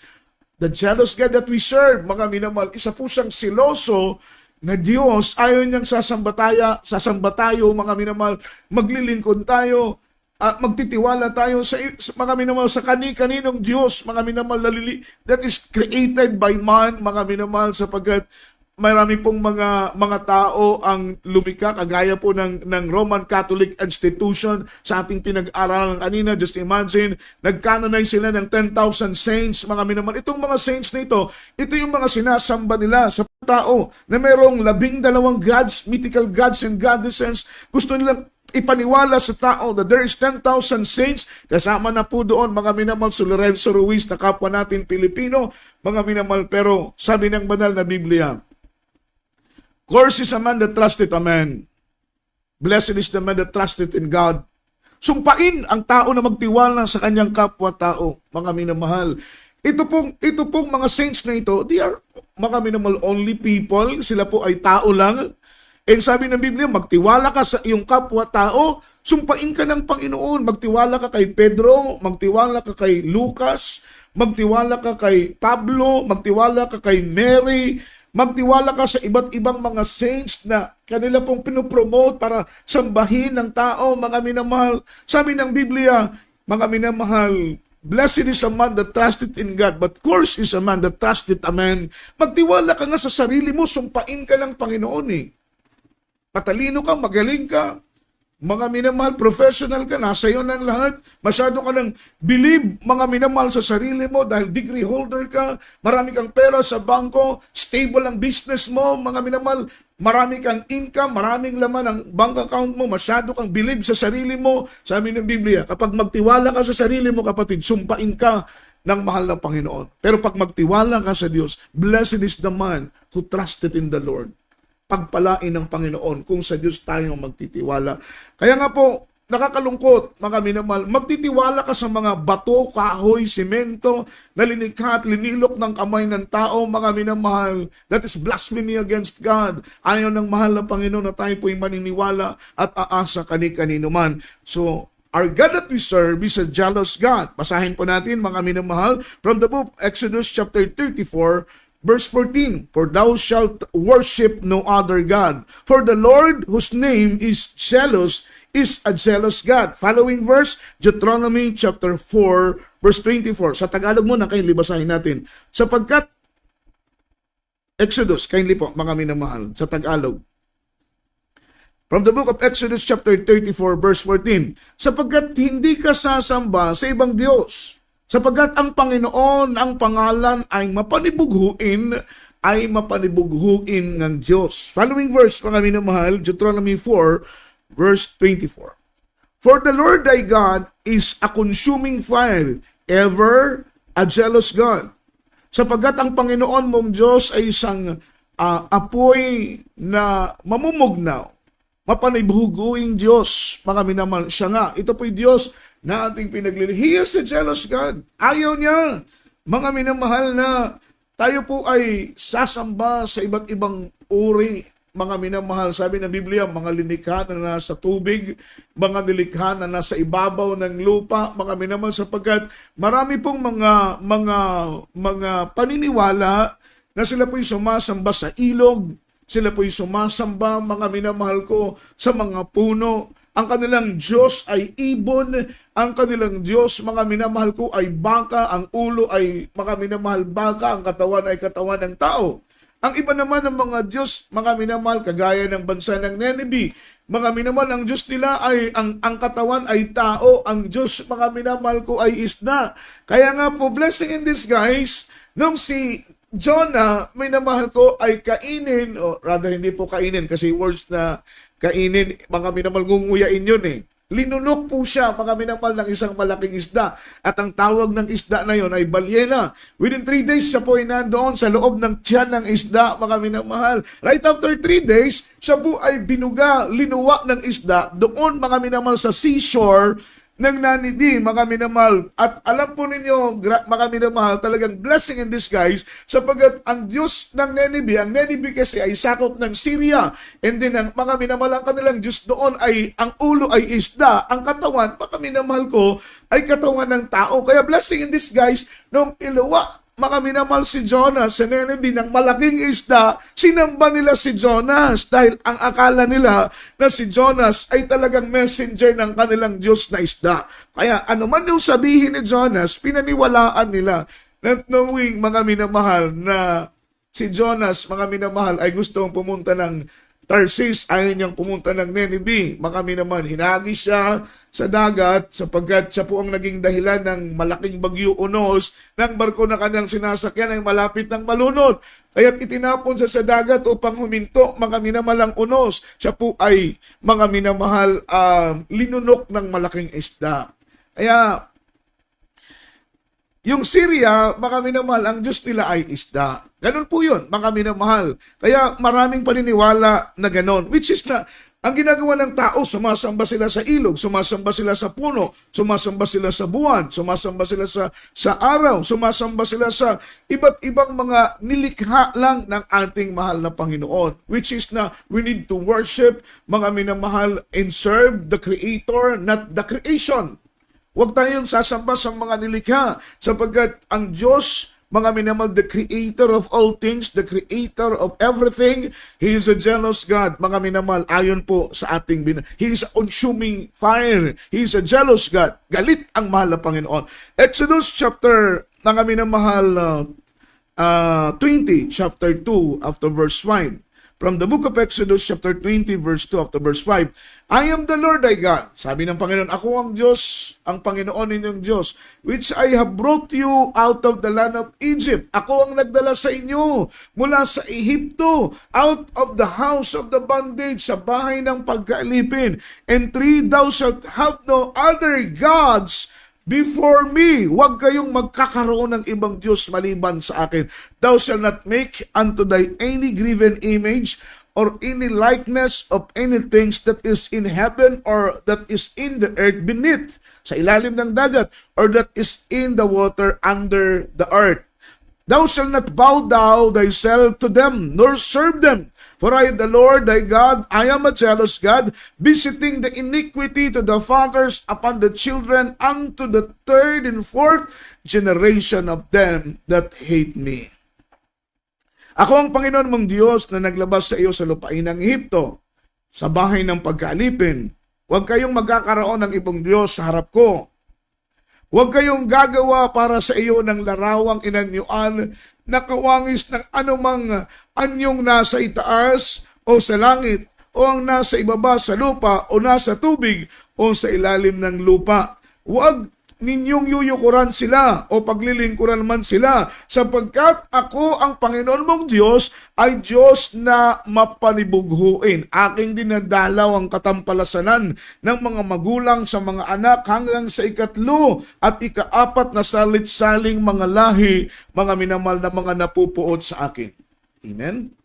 The jealous God that we serve, mga minamahal, isa po siyang siloso na Diyos. Ayaw niyang sasamba tayo, mga minamahal, maglilingkod tayo, magtitiwala tayo sa mga minamahal, sa kani-kaninong Diyos, mga minamahal, that is created by man, mga minamahal, sapagkat marami pong mga tao ang lumika, kagaya po ng Roman Catholic institution sa ating pinag-aralan kanina. Just imagine, nag-canonize sila ng 10,000 saints, mga minamahal. Itong mga saints na ito yung mga sinasamba nila sa tao na mayroong 12 gods, mythical gods and goddesses. Gusto nilang ipaniwala sa tao that there is 10,000 saints. Kasama na po doon, mga minamahal, si Lorenzo Ruiz na kapwa natin Pilipino, mga minamahal. Pero sabi ng banal na Biblia, "Cursed is a man that trusted a man. Blessed is the man that trusted in God." Sumpain ang tao na magtiwala sa kanyang kapwa-tao, mga minamahal. Ito pong mga saints na ito, they are, mga minamahal, only people. Sila po ay tao lang. Sabi ng Biblia, magtiwala ka sa iyong kapwa-tao, sumpain ka ng Panginoon. Magtiwala ka kay Pedro, magtiwala ka kay Lucas, magtiwala ka kay Pablo, magtiwala ka kay Mary, magtiwala ka sa iba't ibang mga saints na kanila pong pinopromote para sambahin ng tao, mga minamahal. Sabi ng Biblia, mga minamahal, blessed is a man that trusted in God, but cursed is a man that trusted a man. Magtiwala ka nga sa sarili mo, sumpain ka ng Panginoon eh. Matalino ka, magaling ka, mga minamahal, professional ka, nasa iyo ng lahat. Masyado ka ng believe, mga minamahal, sa sarili mo dahil degree holder ka, marami kang pera sa bangko, stable ang business mo, mga minamahal, marami kang income, maraming laman ang bank account mo, masyado kang believe sa sarili mo. Sabi ng Biblia, kapag magtiwala ka sa sarili mo, kapatid, sumpain ka ng mahal na Panginoon. Pero pag magtiwala ka sa Diyos, blessed is the man who trusted in the Lord. Pagpalain ng Panginoon kung sa Diyos tayo magtitiwala. Kaya nga po, nakakalungkot, mga minamahal, magtitiwala ka sa mga bato, kahoy, simento, na linikha at linilok ng kamay ng tao, mga minamahal. That is blasphemy against God. Ayaw ng mahal na Panginoon na tayo po'y maniniwala at aasa kani-kanino man. So, our God that we serve is a jealous God. Basahin po natin, mga minamahal, from the book Exodus chapter 34, Verse 14, "For thou shalt worship no other God, for the Lord whose name is jealous is a jealous God." Following verse, Deuteronomy chapter 4, verse 24. Sa Tagalog muna, kayo libasahin natin. Sapagkat, Exodus, kindly po, mga minamahal, sa Tagalog. From the book of Exodus chapter 34, verse 14, "Sapagkat hindi ka sasamba sa ibang Diyos, sapagkat ang Panginoon, ang pangalan ay mapanibughuin ng Diyos." Following verse, mga minamahal, Deuteronomy 4, verse 24. "For the Lord thy God is a consuming fire, ever a jealous God." Sapagkat ang Panginoon mong Diyos ay isang apoy na mamumugnaw, mapanibughuing Diyos, mga minamahal. Siya nga, ito po'y Diyos na ating pinaglilingkuran. He is a jealous God. Ayaw niya, mga minamahal, na tayo po ay sasamba sa iba't ibang uri mga minamahal, sabi ng Biblia, mga linikha na nasa tubig, mga nilikha na nasa ibabaw ng lupa, mga minamahal, sapagkat marami pong mga paniniwala na sila po'y sumasamba sa ilog, sila po'y sumasamba, mga minamahal ko, sa mga puno. Ang kanilang Diyos ay ibon, ang kanilang Diyos, mga minamahal ko, ay baka, ang ulo ay mga minamahal baka, ang katawan ay katawan ng tao. Ang iba naman ng mga Diyos, mga minamahal, kagaya ng bansa ng Nineveh, mga minamahal, ang Diyos nila ay, ang katawan ay tao, ang Diyos, mga minamahal ko, ay isda. Kaya nga po, blessing in disguise, nung si Jonah, minamahal ko, ay kainin, o rather hindi po kainin, kasi words na kainin, mga minamahal, ngunguyain yun eh. Linunok po siya, mga minamahal, ng isang malaking isda. At ang tawag ng isda na yon ay balyena. Within 3 days, siya po ay nandoon sa loob ng tiyan ng isda, mga minamahal. Right after 3 days, siya po ay binuga, linuwa ng isda, doon, mga minamahal, sa seashore ng Nineveh, mga minamahal. At alam po ninyo, mga minamahal, talagang blessing in disguise, sapagkat ang Diyos ng Nineveh, ang Nineveh kasi ay sakop ng Syria, and then ang mga minamahal, ang kanilang Diyos doon ay, ang ulo ay isda, ang katawan, mga minamahal ko, ay katawan ng tao. Kaya blessing in disguise, nung iluwa, mga minamahal, si Jonas sa Nineveh ng malaking isda, sinamba nila si Jonas dahil ang akala nila na si Jonas ay talagang messenger ng kanilang Diyos na isda. Kaya ano man yung sabihin ni Jonas, pinaniwalaan nila, not knowing, mga minamahal, na si Jonas, mga minamahal, ay gustong pumunta ng Tarsis, ayaw niyang pumunta ng Nineveh. Mga minamahal, hinagis siya sa dagat sapagkat siya po ang naging dahilan ng malaking bagyo unos ng barko na kanyang sinasakyan ay malapit ng malunod. Kaya't itinapon siya sa dagat upang huminto, mga minamalang unos. Siya po ay, mga minamahal, linunok ng malaking isda. Kaya yung Syria, mga minamahal, ang Diyos nila ay isda. Ganun po yun, mga minamahal. Kaya maraming paniniwala na ganon, which is na, ang ginagawa ng tao, sumasamba sila sa ilog, sumasamba sila sa puno, sumasamba sila sa buwan, sumasamba sila sa araw, sumasamba sila sa iba't ibang mga nilikha lang ng ating mahal na Panginoon. Which is na we need to worship, mga minamahal, and serve the Creator, not the creation. Huwag tayong sasamba sa mga nilikha, sapagkat ang Diyos, mga minamahal, the Creator of all things, the Creator of everything, He is a jealous God, mga minamahal, ayon po sa ating He is a consuming fire, He is a jealous God, galit ang mahal na Panginoon. Exodus chapter, mga minamahal, 20, chapter 2, after verse 5. From the book of Exodus, chapter 20, verse 2, after verse 5, I am the Lord thy God. Sabi ng Panginoon, ako ang Diyos, ang Panginoon ninyong Diyos, which I have brought you out of the land of Egypt. Ako ang nagdala sa inyo mula sa Ehipto, out of the house of the bondage, sa bahay ng pagkaalipin. And 3, thou shalt have no other gods before me. Huwag kayong magkakaroon ng ibang Diyos maliban sa akin. Thou shalt not make unto thy any graven image or any likeness of any things that is in heaven or that is in the earth beneath, sa ilalim ng dagat, or that is in the water under the earth. Thou shalt not bow down thyself to them, nor serve them. For I, the Lord thy God, I am a jealous God, visiting the iniquity to the fathers upon the children unto the 3rd and 4th generation of them that hate me. Ako ang Panginoon mong Diyos na naglabas sa iyo sa lupain ng Ehipto, sa bahay ng pagkaalipin. Huwag kayong magkakaroon ng ibang Diyos sa harap ko. Huwag kayong gagawa para sa iyo ng larawang inanyuan na kawangis ng anumang anyong nasa itaas o sa langit o ang nasa ibaba sa lupa o nasa tubig o sa ilalim ng lupa. Huwag ninyong yuyukuran sila o paglilingkuran man sila, sapagkat ako ang Panginoon mong Diyos ay Diyos na mapanibughuin. Aking dinadalaw ang katampalasanan ng mga magulang sa mga anak hanggang sa 3 at 4 na salit-saling mga lahi, mga minamahal na mga napupuot sa akin. Amen?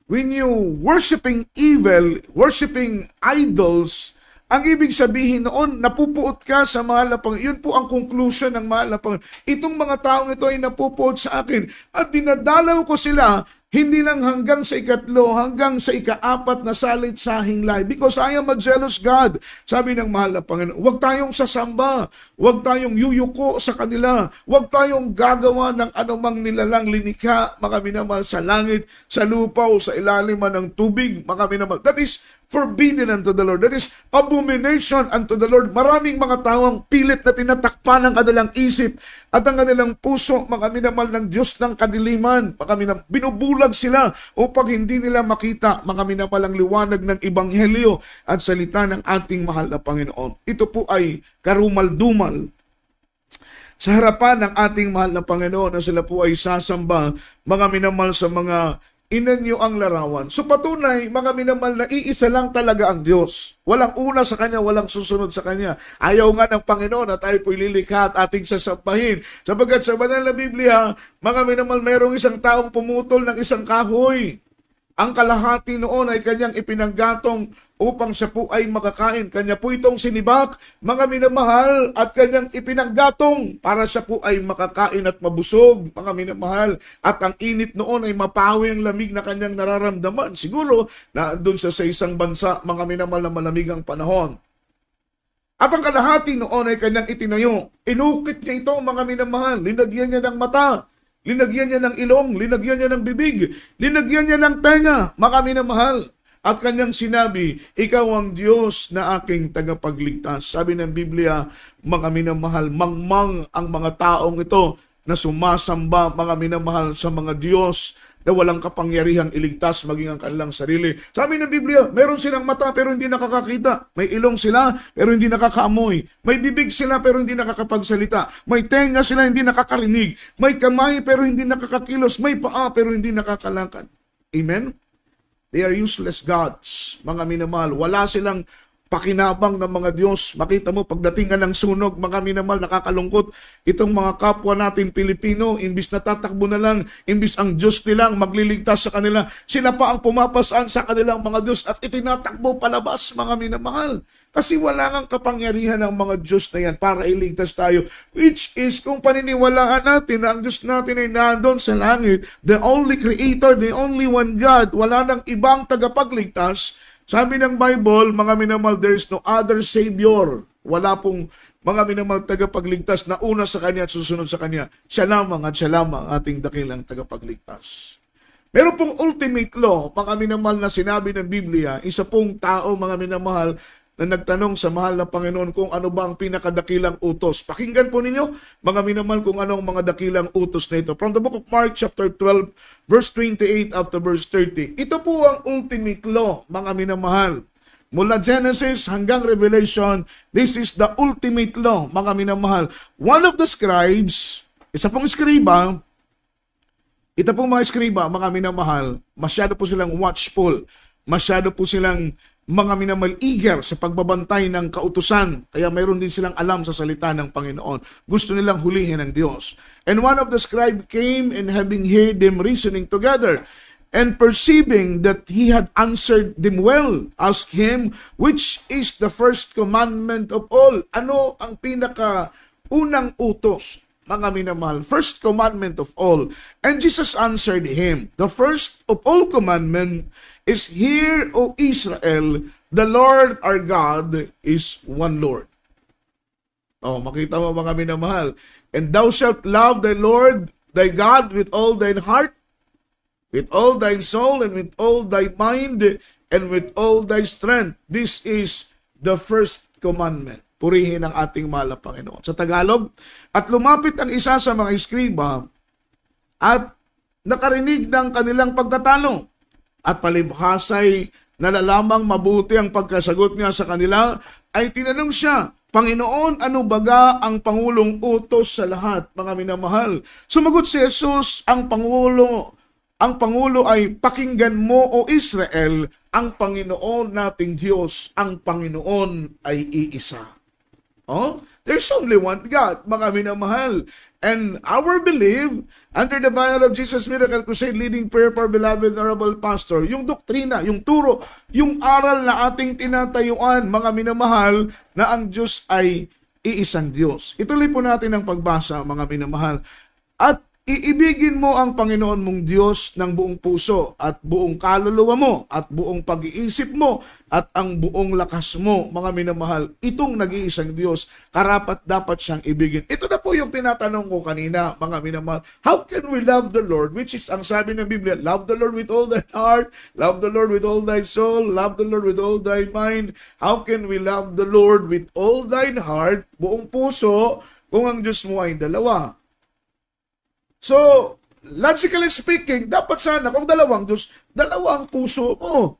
When you worshiping evil, worshiping idols, ang ibig sabihin noon, napupuot ka sa mahal na Panginoon. Yun po ang conclusion ng mahal na Panginoon. Itong mga taong ito ay napupuot sa akin at dinadalaw ko sila Hindi lang hanggang sa ikatlo, hanggang sa ikaapat na salit-sahing lahi. Because I am a jealous God. Sabi ng mahal na Panginoon, huwag tayong sasamba. Huwag tayong yuyuko sa kanila. Huwag tayong gagawa ng anumang nilalang linikha, mga minamahal, sa langit, sa lupa, o sa ilalim ng tubig, mga minamahal. That is forbidden unto the Lord. That is abomination unto the Lord. Maraming mga tawang pilit na tinatakpan ang kanilang isip at ang kanilang puso, mga minamahal, ng Diyos ng kadiliman. Mga minamahal, binubulag sila upang hindi nila makita, mga minamahal, ang liwanag ng Ebanghelyo at salita ng ating mahal na Panginoon. Ito po ay karumal-dumal sa harapan ng ating mahal na Panginoon na sila po ay sasamba, mga minamahal, sa mga inanyo ang larawan. So patunay, mga minamahal, na iisa lang talaga ang Diyos. Walang una sa Kanya, walang susunod sa Kanya. Ayaw nga ng Panginoon na tayo po'y lilikha at ating sasambahin. Sapagkat sa banal na Biblia, mga minamahal, mayroong isang taong pumutol ng isang kahoy. Ang kalahati noon ay kanyang ipinanggatong upang siya po ay makakain. Kanya po itong sinibak, mga minamahal, at kanyang ipinanggatong para siya po ay makakain at mabusog, mga minamahal. At ang init noon ay mapawi ang lamig na kanyang nararamdaman. Siguro na doon sa isang bansa, mga minamahal, na malamig ang panahon. At ang kalahati noon ay kanyang itinayo. Inukit niya ito, mga minamahal. Linagyan niya ng mata. Linagyan niya ng ilong, linagyan niya ng bibig, linagyan niya ng tenga, mga minamahal. At kanyang sinabi, ikaw ang Diyos na aking tagapagligtas. Sabi ng Biblia, mga minamahal, mangmang ang mga taong ito na sumasamba, mga minamahal, sa mga Diyos na walang kapangyarihang iligtas maging ang kanilang sarili. Sabi ng Biblia, meron silang mata pero hindi nakakakita. May ilong sila pero hindi nakakaamoy. May bibig sila pero hindi nakakapagsalita. May tenga sila hindi nakakarinig. May kamay pero hindi nakakakilos. May paa pero hindi nakakalakad. Amen? They are useless gods, mga minamahal. Wala silang pakinabang ng mga Diyos. Makita mo, pagdating ng sunog, mga minamahal, nakakalungkot. Itong mga kapwa natin Pilipino, imbis na tatakbo na lang, imbis ang Diyos nilang magliligtas sa kanila, sila pa ang pumapasaan sa kanilang mga Diyos at itinatakbo palabas, mga minamahal. Kasi wala kang kapangyarihan ng mga Diyos na yan para iligtas tayo. Which is, kung paniniwalaan natin na ang Diyos natin ay nandun sa langit, the only Creator, the only one God, wala nang ibang tagapagligtas. Sabi ng Bible, mga minamahal, there is no other Savior. Wala pong, mga minamahal, tagapagligtas na una sa Kanya at susunod sa Kanya. Siya lamang at siya lamang ating dakilang tagapagligtas. Meron pong ultimate law, mga minamahal, na sinabi ng Biblia, isa pong tao, mga minamahal, na nagtanong sa mahal na Panginoon kung ano ba ang pinakadakilang utos. Pakinggan po ninyo, mga minamahal, kung ano ang mga dakilang utos na ito. From the book of Mark, chapter 12, verse 28 up to verse 30. Ito po ang ultimate law, mga minamahal. Mula Genesis hanggang Revelation, this is the ultimate law, mga minamahal. One of the scribes, isa pong skriba, ito pong mga skriba, mga minamahal, masyado po silang watchful, masyado po silang mga minamahal eager sa pagbabantay ng kautusan. Kaya mayroon din silang alam sa salita ng Panginoon. Gusto nilang hulihin ng Diyos. And one of the scribes came, and having heard them reasoning together, and perceiving that he had answered them well, asked him, which is the first commandment of all? Ano ang pinaka-unang utos, mga minamahal? First commandment of all. And Jesus answered him, the first of all commandment is, hear, O Israel, the Lord our God is one Lord. Oh, makita mo, mga minamahal. And thou shalt love thy Lord thy God with all thine heart, with all thine soul, and with all thy mind, and with all thy strength. This is the first commandment. Purihin ang ating mahal na Panginoon. Sa Tagalog, at lumapit ang isa sa mga eskriba at nakarinig ng kanilang pagtatalo. At palibhasay nalalamang mabuti ang pagkasagot niya sa kanila, ay tinanong siya, Panginoon, ano baga ang pangulong utos sa lahat, mga minamahal? Sumagot si Jesus, ang Pangulo ay, pakinggan mo, O Israel, ang Panginoon nating Diyos, ang Panginoon ay iisa. Oh, there's only one God, mga minamahal. And our belief, under the banner of Jesus Miracle Crusade, leading prayer for beloved honorable pastor, yung doktrina, yung turo, yung aral na ating tinatayuan, mga minamahal, na ang Diyos ay iisang Diyos. Ituloy po natin ang pagbasa, mga minamahal. At iibigin mo ang Panginoon mong Diyos ng buong puso at buong kaluluwa mo at buong pag-iisip mo at ang buong lakas mo, mga minamahal. Itong nag-iisang Diyos, karapat dapat siyang ibigin. Ito na po yung tinatanong ko kanina, mga minamahal. How can we love the Lord? Which is, ang sabi ng Biblia, love the Lord with all thy heart, love the Lord with all thy soul, love the Lord with all thy mind. How can we love the Lord with all thine heart, buong puso, kung ang Diyos mo ay dalawa? So, logically speaking, dapat sana kung dalawang Diyos, dalawa ang puso mo.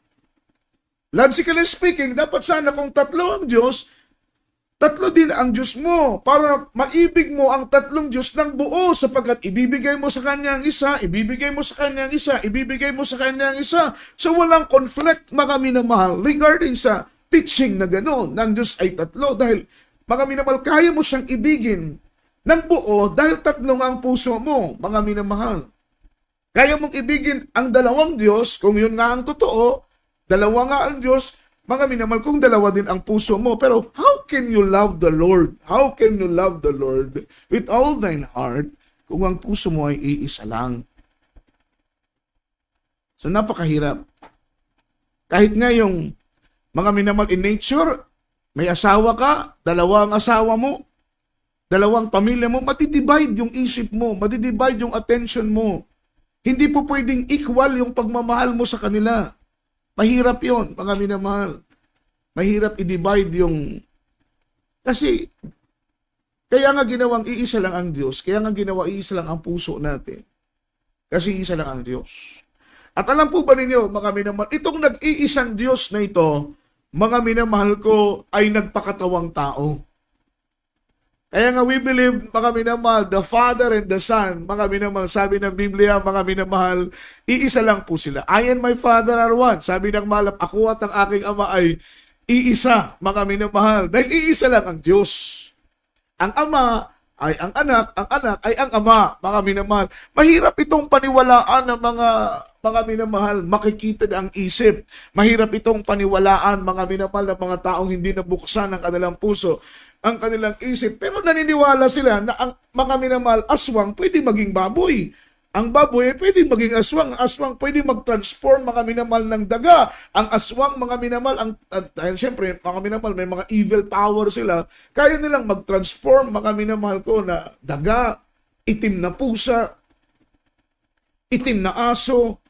Logically speaking, dapat sana kung tatlo ang Diyos, tatlo din ang Diyos mo para maibig mo ang tatlong Diyos ng buo sapagkat ibibigay mo sa Kanya ang isa, ibibigay mo sa Kanya ang isa, ibibigay mo sa Kanya ang isa. So, walang conflict, mga minamahal, regarding sa teaching na gano'n, ng Diyos ay tatlo dahil, mga minamahal, kaya mo siyang ibigin ng buo dahil tatlong ang puso mo, mga minamahal. Kaya mong ibigin ang dalawang Diyos, kung yun nga ang totoo, dalawa nga ang Diyos, mga minamahal, kung dalawa din ang puso mo. Pero how can you love the Lord? How can you love the Lord with all thine heart kung ang puso mo ay iisa lang? So napakahirap. Kahit nga yung mga minamahal in nature, may asawa ka, dalawa ang asawa mo, dalawang pamilya mo, matidivide yung isip mo, matidivide yung attention mo. Hindi po pwedeng equal yung pagmamahal mo sa kanila. Mahirap yon, mga minamahal. Mahirap i-divide yung... Kasi, kaya nga ginawang iisa lang ang Diyos, kaya nga ginawa iisa lang ang puso natin. Kasi isa lang ang Diyos. At alam po ba ninyo, mga minamahal, itong nag-iisang Diyos na ito, mga minamahal ko, ay nagpakatawang tao. Kaya nga we believe, mga minamahal, the Father and the Son, mga minamahal, sabi ng Biblia, mga minamahal, iisa lang po sila. I and my Father are one. Sabi ng malap, ako at ang aking Ama ay iisa, mga minamahal. Dahil iisa lang ang Diyos. Ang Ama ay ang anak ay ang Ama, mga minamahal. Mahirap itong paniwalaan ng mga minamahal, makikita ang isip. Mahirap itong paniwalaan, mga minamahal, ng mga taong hindi nabuksan ang kanilang puso, ang kanilang isip. Pero naniniwala sila na ang mga minamahal, aswang pwede maging baboy. Ang baboy pwede maging aswang. Ang aswang pwede mag-transform, mga minamahal, ng daga. Ang aswang, mga minamahal, dahil siyempre, mga minamahal, may mga evil power sila. Kaya nilang mag-transform, mga minamahal ko, na daga, itim na pusa, itim na aso,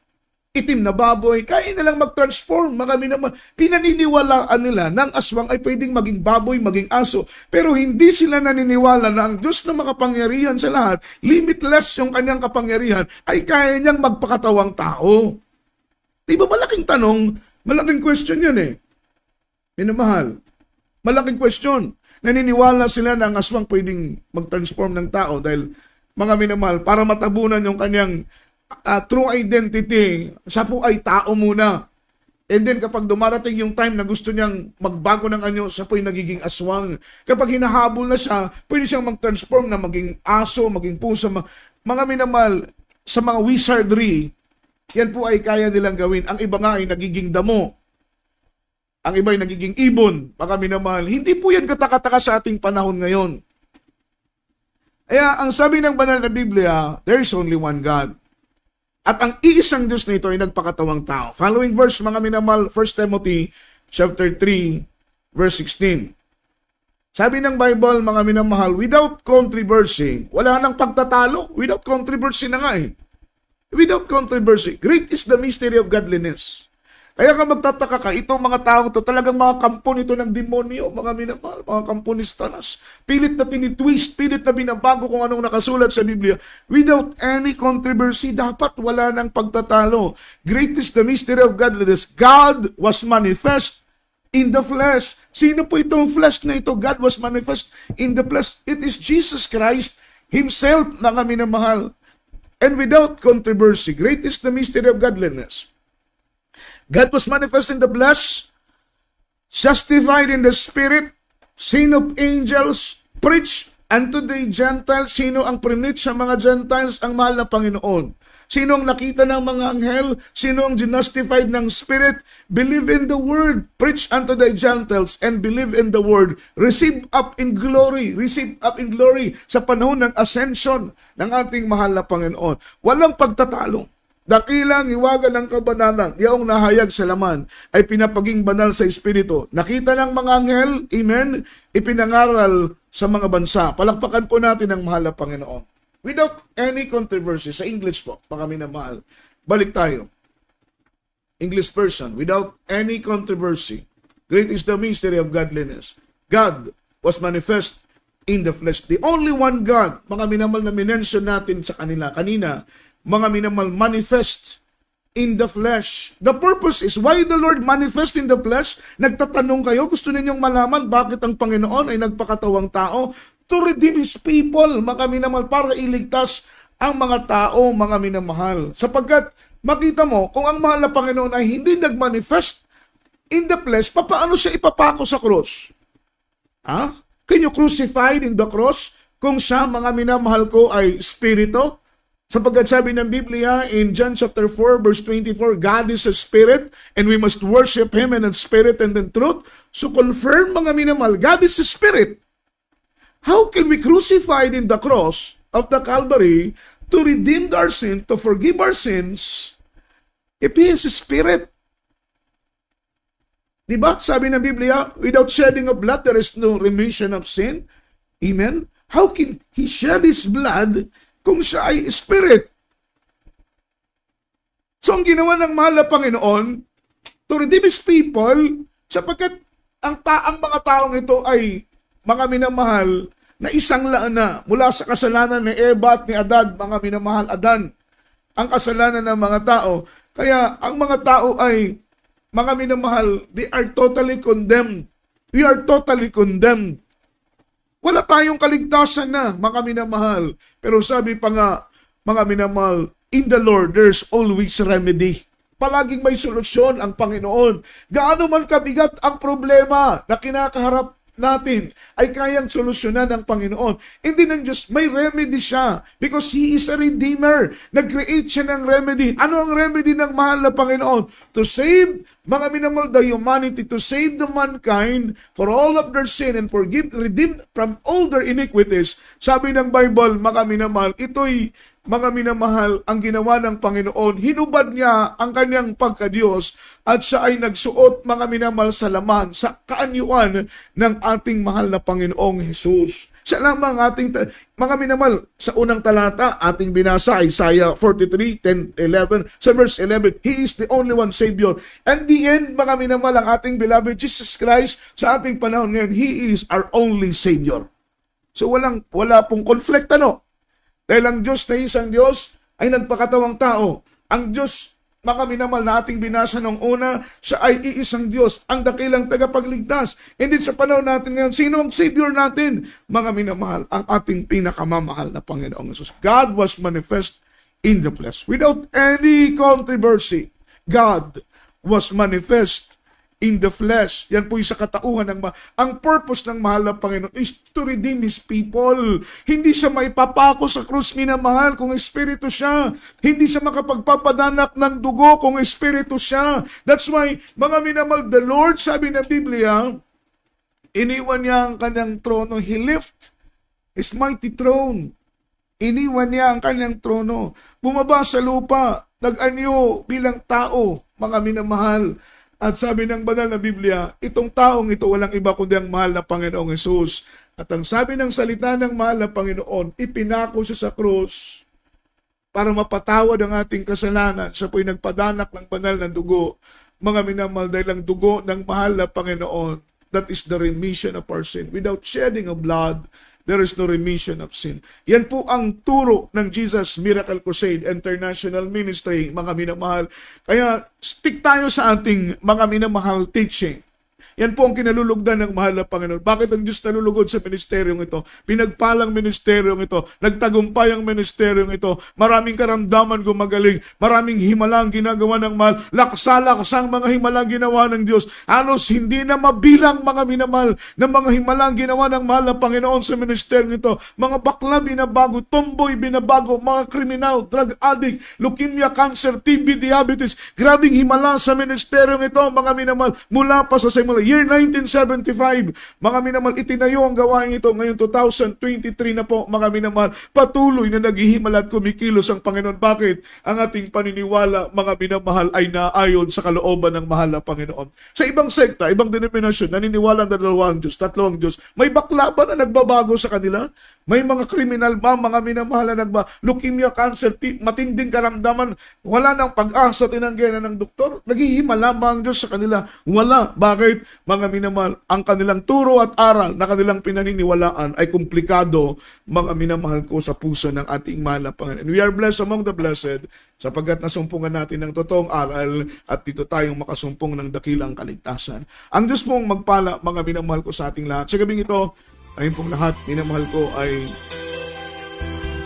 itim na baboy, kaya nilang mag-transform, mga minamahal. Pinaniniwalaan nila na ang aswang ay pwedeng maging baboy, maging aso, pero hindi sila naniniwala na ang Diyos na makapangyarihan sa lahat, limitless yung kanyang kapangyarihan, ay kaya niyang magpakatawang tao. Diba malaking tanong, malaking question yun eh. Minamahal, malaking question. Naniniwala sila na ang aswang pwedeng mag-transform ng tao dahil, mga minamahal, para matabunan yung kanyang true identity, siya po ay tao muna. And then kapag dumarating yung time na gusto niyang magbago ng anyo, siya po ay nagiging aswang. Kapag hinahabol na siya, pwede siyang mag-transform na maging aso, maging pusa. Mga minamahal, sa mga wizardry, yan po ay kaya nilang gawin. Ang iba nga ay nagiging damo. Ang iba ay nagiging ibon. Mga minamahal, hindi po yan katakataka sa ating panahon ngayon. Kaya ang sabi ng banal na Biblia, there is only one God. At ang iisang Diyos nito ay nagpakatawang tao. Following verse, mga minamahal, 1 Timothy chapter 3, verse 16. Sabi ng Bible, mga minamahal, without controversy, wala nang pagtatalo. Without controversy na nga eh. Without controversy, great is the mystery of godliness. Kaya ka magtataka ka, itong mga taong to, talagang mga kampo nito ng demonyo, mga minamahal, mga kampo ni Satanas. Pilit na tinitwist, pilit na binabago kung anong nakasulat sa Biblia. Without any controversy, dapat wala ng pagtatalo. Great is the mystery of godliness. God was manifest in the flesh. Sino po itong flesh na ito? God was manifest in the flesh. It is Jesus Christ Himself, mga minamahal. And without controversy, great is the mystery of godliness. God was manifest in the flesh, justified in the spirit, seen of angels, preached And today, Gentiles, sino ang prinit sa mga Gentiles? Ang mahal na Panginoon. Sino ang nakita ng mga anghel? Sino ang justified ng Spirit? Believe in the Word. Preach unto the Gentiles and believe in the Word. Receive up in glory. Receive up in glory sa panahon ng ascension ng ating mahal na Panginoon. Walang pagtatalo. Dakilang iwaga ng kabanalan, yaong nahayag sa laman, ay pinapaging banal sa Espiritu. Nakita ng mga anghel, amen, ipinangaral sa mga bansa. Palakpakan po natin ang mahal na Panginoon. Without any controversy, sa English po, mga minamahal. Balik tayo. English version, without any controversy, great is the mystery of godliness. God was manifest in the flesh. The only one God, mga minamal na minention natin sa kanina, mga minamal manifest in the flesh. The purpose is why the Lord manifest in the flesh. Nagtatanong kayo, gusto ninyong malaman bakit ang Panginoon ay nagpakatawang tao? To redeem His people, mga minamahal, para iligtas ang mga tao, mga minamahal. Sapagkat, makita mo, kung ang mahal na Panginoon ay hindi nagmanifest in the flesh, paano siya ipapako sa cross? Ha? Can you crucified in the cross kung siya, mga minamahal ko, ay spirito? Sapagkat sabi ng Biblia in John chapter 4 verse 24, God is a spirit and we must worship Him in spirit and in truth. So confirm, mga minamahal, God is a spirit. How can we crucified in the cross of the Calvary to redeem our sin, to forgive our sins, if He is a spirit? Diba? Sabi ng Biblia, without shedding of blood, there is no remission of sin. Amen? How can He shed His blood kung siya ay spirit? So, ang ginawa ng mahal na Panginoon, to redeem His people, sapagkat ang mga taong ito ay mga minamahal na isang laana mula sa kasalanan ni Eva at ni Adan, mga minamahal, Adan, ang kasalanan ng mga tao. Kaya ang mga tao ay, mga minamahal, they are totally condemned. We are totally condemned. Wala tayong kaligtasan na, mga minamahal. Pero sabi pa nga, mga minamahal, in the Lord, there's always remedy. Palaging may solusyon ang Panginoon. Gaano man kabigat ang problema na kinakaharap natin ay kayang solusyonan ng Panginoon. Hindi ng Diyos, may remedy siya because He is a Redeemer. Nag-create siya ng remedy. Ano ang remedy ng mahal na Panginoon? To save, mga minamahal, the humanity, to save the mankind for all of their sin and redeem from all their iniquities. Sabi ng Bible, mga minamahal, ito'y mga minamahal, ang ginawa ng Panginoon, hinubad niya ang kanyang pagka-Diyos at siya ay nagsuot, mga minamahal, sa laman, sa kaanyuan ng ating mahal na Panginoong Jesus. Siya lamang ating, mga minamahal, sa unang talata, ating binasa, Isaiah 43, 10, 11, sa verse 11, He is the only one Savior. And the end, mga minamahal, ang ating beloved Jesus Christ, sa ating panahon ngayon, He is our only Savior. So wala pong conflict, ano? Dahil ang Diyos na isang Diyos ay nagpakatawang tao. Ang Diyos, mga minamahal, na ating binasa nung una, siya ay iisang Diyos, ang dakilang tagapagligtas. And din sa panahon natin ngayon, sino ang Savior natin? Mga minamahal, ang ating pinakamamahal na Panginoong Jesus. God was manifest in the flesh. Without any controversy, God was manifest in the flesh. Yan po yung sa katauhan ng ang purpose ng mahal na Panginoon is to redeem His people. Hindi siya maipapako sa krus, minamahal, kung espiritu siya. Hindi siya makapagpapadanak ng dugo kung espiritu siya. That's why, mga minamahal, the Lord, sabi ng Biblia, iniwan niya ang kanyang trono. He left His mighty throne. Iniwan niya ang kanyang trono. Bumaba sa lupa, nag-anyo bilang tao, mga minamahal. At sabi ng banal na Biblia, itong taong ito walang iba kundi ang mahal na Panginoong Jesus. At ang sabi ng salita ng mahal na Panginoon, ipinako siya sa krus para mapatawad ang ating kasalanan. Siya po'y nagpadanak ng banal na dugo. Mga minamahal, dahil ang dugo ng mahal na Panginoon, that is the remission of our sin. Without shedding of blood, there is no remission of sin. Yan po ang turo ng Jesus Miracle Crusade International Ministry, mga minamahal. Kaya stick tayo sa ating mga minamahal teaching. Yan po ang kinalulugdan ng mahal na Panginoon. Bakit ang Diyos nalulugod sa ministeryong ito? Pinagpalang ministeryong ito. Nagtagumpay ang ministeryong ito. Maraming karamdaman gumagaling. Maraming himalang ginagawa ng mahal. Laksang mga himalang ginawa ng Diyos. Halos hindi na mabilang mga minamahal ng mga himalang ginawa ng mahal na Panginoon sa ministeryong ito. Mga bakla binabago, tomboy binabago, mga kriminal, drug addict, leukemia, cancer, TB, diabetes. Grabing himala sa ministeryong ito, mga minamahal. Mula pa sa simula, year 1975, mga minamahal, itinayo ang gawain ito. Ngayon 2023 na po, mga minamahal, patuloy na naghihimala at kumikilos ang Panginoon. Bakit? Ang ating paniniwala, mga minamahal, ay naayon sa kalooban ng mahal na Panginoon. Sa ibang sekta, ibang denominasyon, naniniwala na dalawang Diyos, tatlong Diyos. May bakla ba na nagbabago sa kanila? May mga kriminal ba, mga minamahal na leukemia, cancer, matinding karamdaman, wala nang pag-asa, tinanggihan ng doktor? Naghihimala ba ang Diyos sa kanila? Wala. Bakit? Mga minamahal, ang kanilang turo at aral na kanilang pinaniniwalaan ay komplikado, mga minamahal ko, sa puso ng ating mahal na Panginoon. And we are blessed among the blessed sapagkat nasumpungan natin ng totoong aral at dito tayong makasumpong ng dakilang kaligtasan. Ang Diyos mong magpala, mga minamahal ko, sa ating lahat. Sa gabing ito, ayun pong lahat, minamahal ko, ay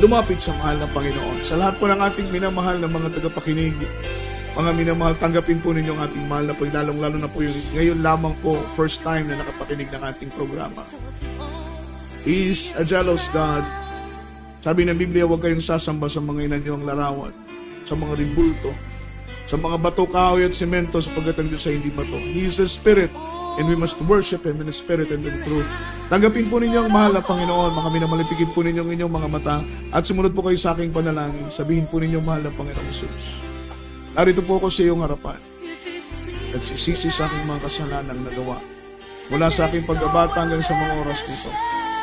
lumapit sa mahal na Panginoon. Sa lahat po ng ating minamahal na mga tagapakinig, mga minamahal, tanggapin po ninyo ang ating mahal na po, lalong-lalo na po yung ngayon lamang po, first time na nakapakinig ng ating programa. He is a jealous God. Sabi ng Biblia, huwag kayong sasamba sa mga inanyong larawan, sa mga ribulto, sa mga bato, kahoy at semento, sapagkat ang Diyos ay hindi bato. He is a spirit, and we must worship Him in the spirit and in truth. Tanggapin po ninyo ang mahal na Panginoon. Mga minamalipikin po ninyo ang inyong mga mata at sumunod po kayo sa aking panalangin. Sabihin po ninyo, mahal na Panginoon Jesus, narito po ako sa iyong harapan. Nagsisisi sa aking mga kasalanang nagawa mula sa aking pagkabata hanggang sa mga oras nito.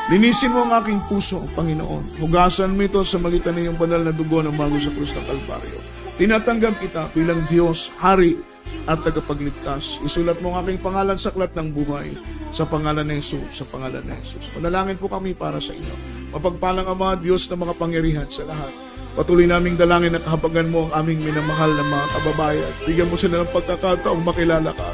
Linisin mo ang aking puso, Panginoon. Hugasan mo ito sa magitan ng iyong banal na dugo ng bago sa krus ng Kalbaryo. Tinatanggap kita bilang Diyos, Hari at tagapagligtas. Isulat mo ang aking pangalan sa aklat ng buhay, sa pangalan ng Jesus, sa pangalan ng Jesus. Manalangin po kami para sa inyo. Mapagpalang Ama, Diyos na mga pangyarihan sa lahat. Patuloy naming dalangin at habagan mo ang aming minamahal na mga kababayan. Bigyan mo sila ng pagkakataong makilala ka.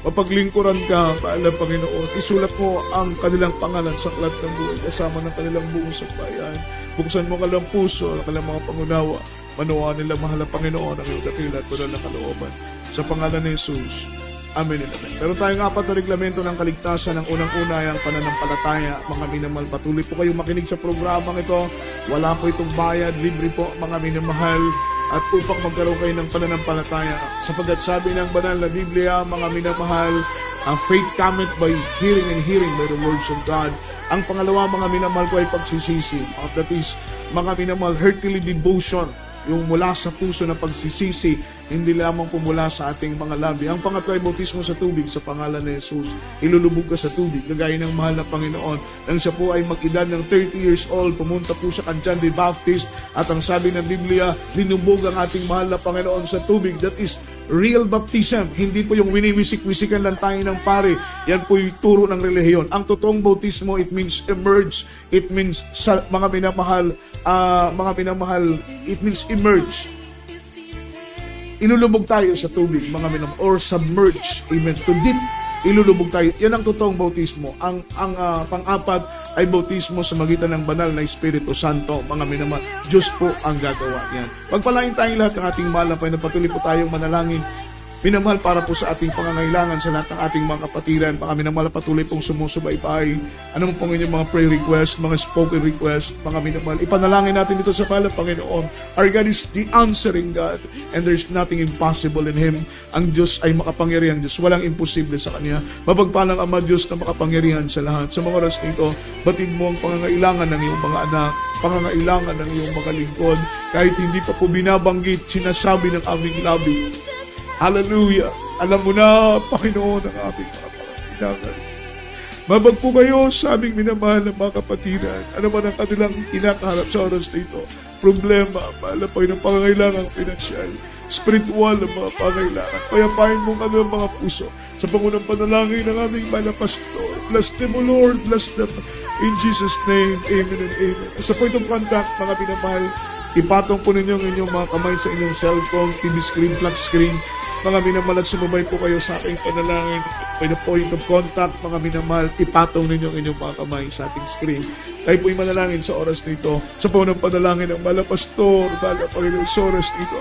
Mapaglingkuran ka, mahal na Panginoon. Isulat mo ang kanilang pangalan sa aklat ng buhay kasama ng kanilang buong sambayan. Buksan mo kanilang puso, ang kanilang mga pangunawa. Manuwa nila, mahal na Panginoon, ang iyong dakila at banal na kalooban. Sa pangalan ni Jesus. Amen and amen. Pero tayong apat na reglamento ng kaligtasan. Ang unang-una ay ang pananampalataya. Mga minamahal, patuloy po kayong makinig sa programang ito. Wala po itong bayad, libre po, mga minamahal. At upang magkaroon kayo ng pananampalataya, sapagkat sabi ng banal na Biblia, mga minamahal, ang faith cometh by hearing and hearing by the words of God. Ang pangalawa, mga minamahal ko, ay pagsisisi. That is, mga minamahal, heartily devotion. Yung mula sa puso na pagsisisi, hindi lamang pumula sa ating mga labi. Ang pangatlo ay bautismo sa tubig sa pangalan ni Jesus. Ilulubog ka sa tubig, gagaya ng mahal na Panginoon. Nang siya po ay mag-edad ng 30 years old, pumunta po siya kay John the Baptist, at ang sabi ng Biblia, linubog ang ating mahal na Panginoon sa tubig. That is real baptism. Hindi po yung winiwisik-wisikan lang tayo ng pare. Yan po yung turo ng relihiyon. Ang totoong bautismo, it means emerge. It means, mga minamahal, it means emerge. Ilulubog tayo sa tubig, mga minamahal, or submerge, amen, to deep, ilulubog tayo. Yan ang totoong bautismo. Ang pang-apat ay bautismo sa magitan ng banal na Espiritu Santo, mga minamahal. Diyos po ang gagawa yan. Pagpalain tayong lahat ng ating mahal na Panginoon. Patuloy po tayong manalangin, minamahal, para po sa ating pangangailangan sa lahat ng ating mga kapatiran. Baka minamahal, patuloy pong sumusubaybay. Ano mo pong inyong mga prayer request, mga spoken request, mga minamahal. Ipanalangin natin ito sa pangalan ng Panginoon. Our God is the answering God, and there's nothing impossible in Him. Ang Diyos ay makapangyarihan Diyos. Walang imposible sa Kanya. Mapagpalang Ama, Diyos na makapangyarihan sa lahat. Sa mga oras nito, batid mo ang pangangailangan ng iyong mga anak, pangangailangan ng iyong mga lingkod. Kahit hindi pa po binabanggit, sinasabi ng aming labi. Hallelujah! Alam mo na, Panginoon, ang aming mga pangangailangan. Mabag po kayo sa aming minamahal ng mga kapatiran. Ano man ang kanilang kinakaharap sa oras na ito? Problema, mahal po ng pangangailangan pinansyal, spiritual ng mga pangangailangan. Payapain mo kanilang mga puso sa pangunang panalangin ng aming mahal na pastor. Bless them, O Lord, bless them. In Jesus' name, amen and amen. Sa point of contact, mga minamahal, ipatong po ninyo ang inyong mga kamay sa inyong cellphone, TV screen, flat screen. Mga minamahal, at sumabay po kayo sa aking panalangin. By the point of contact, mga minamahal, ipatong ninyo ang inyong mga kamay sa ating screen. Tayo po'y manalangin sa oras nito. Sa po ng panalangin ng Mahal na Pastor, Mahal na Panginoon, sa oras nito.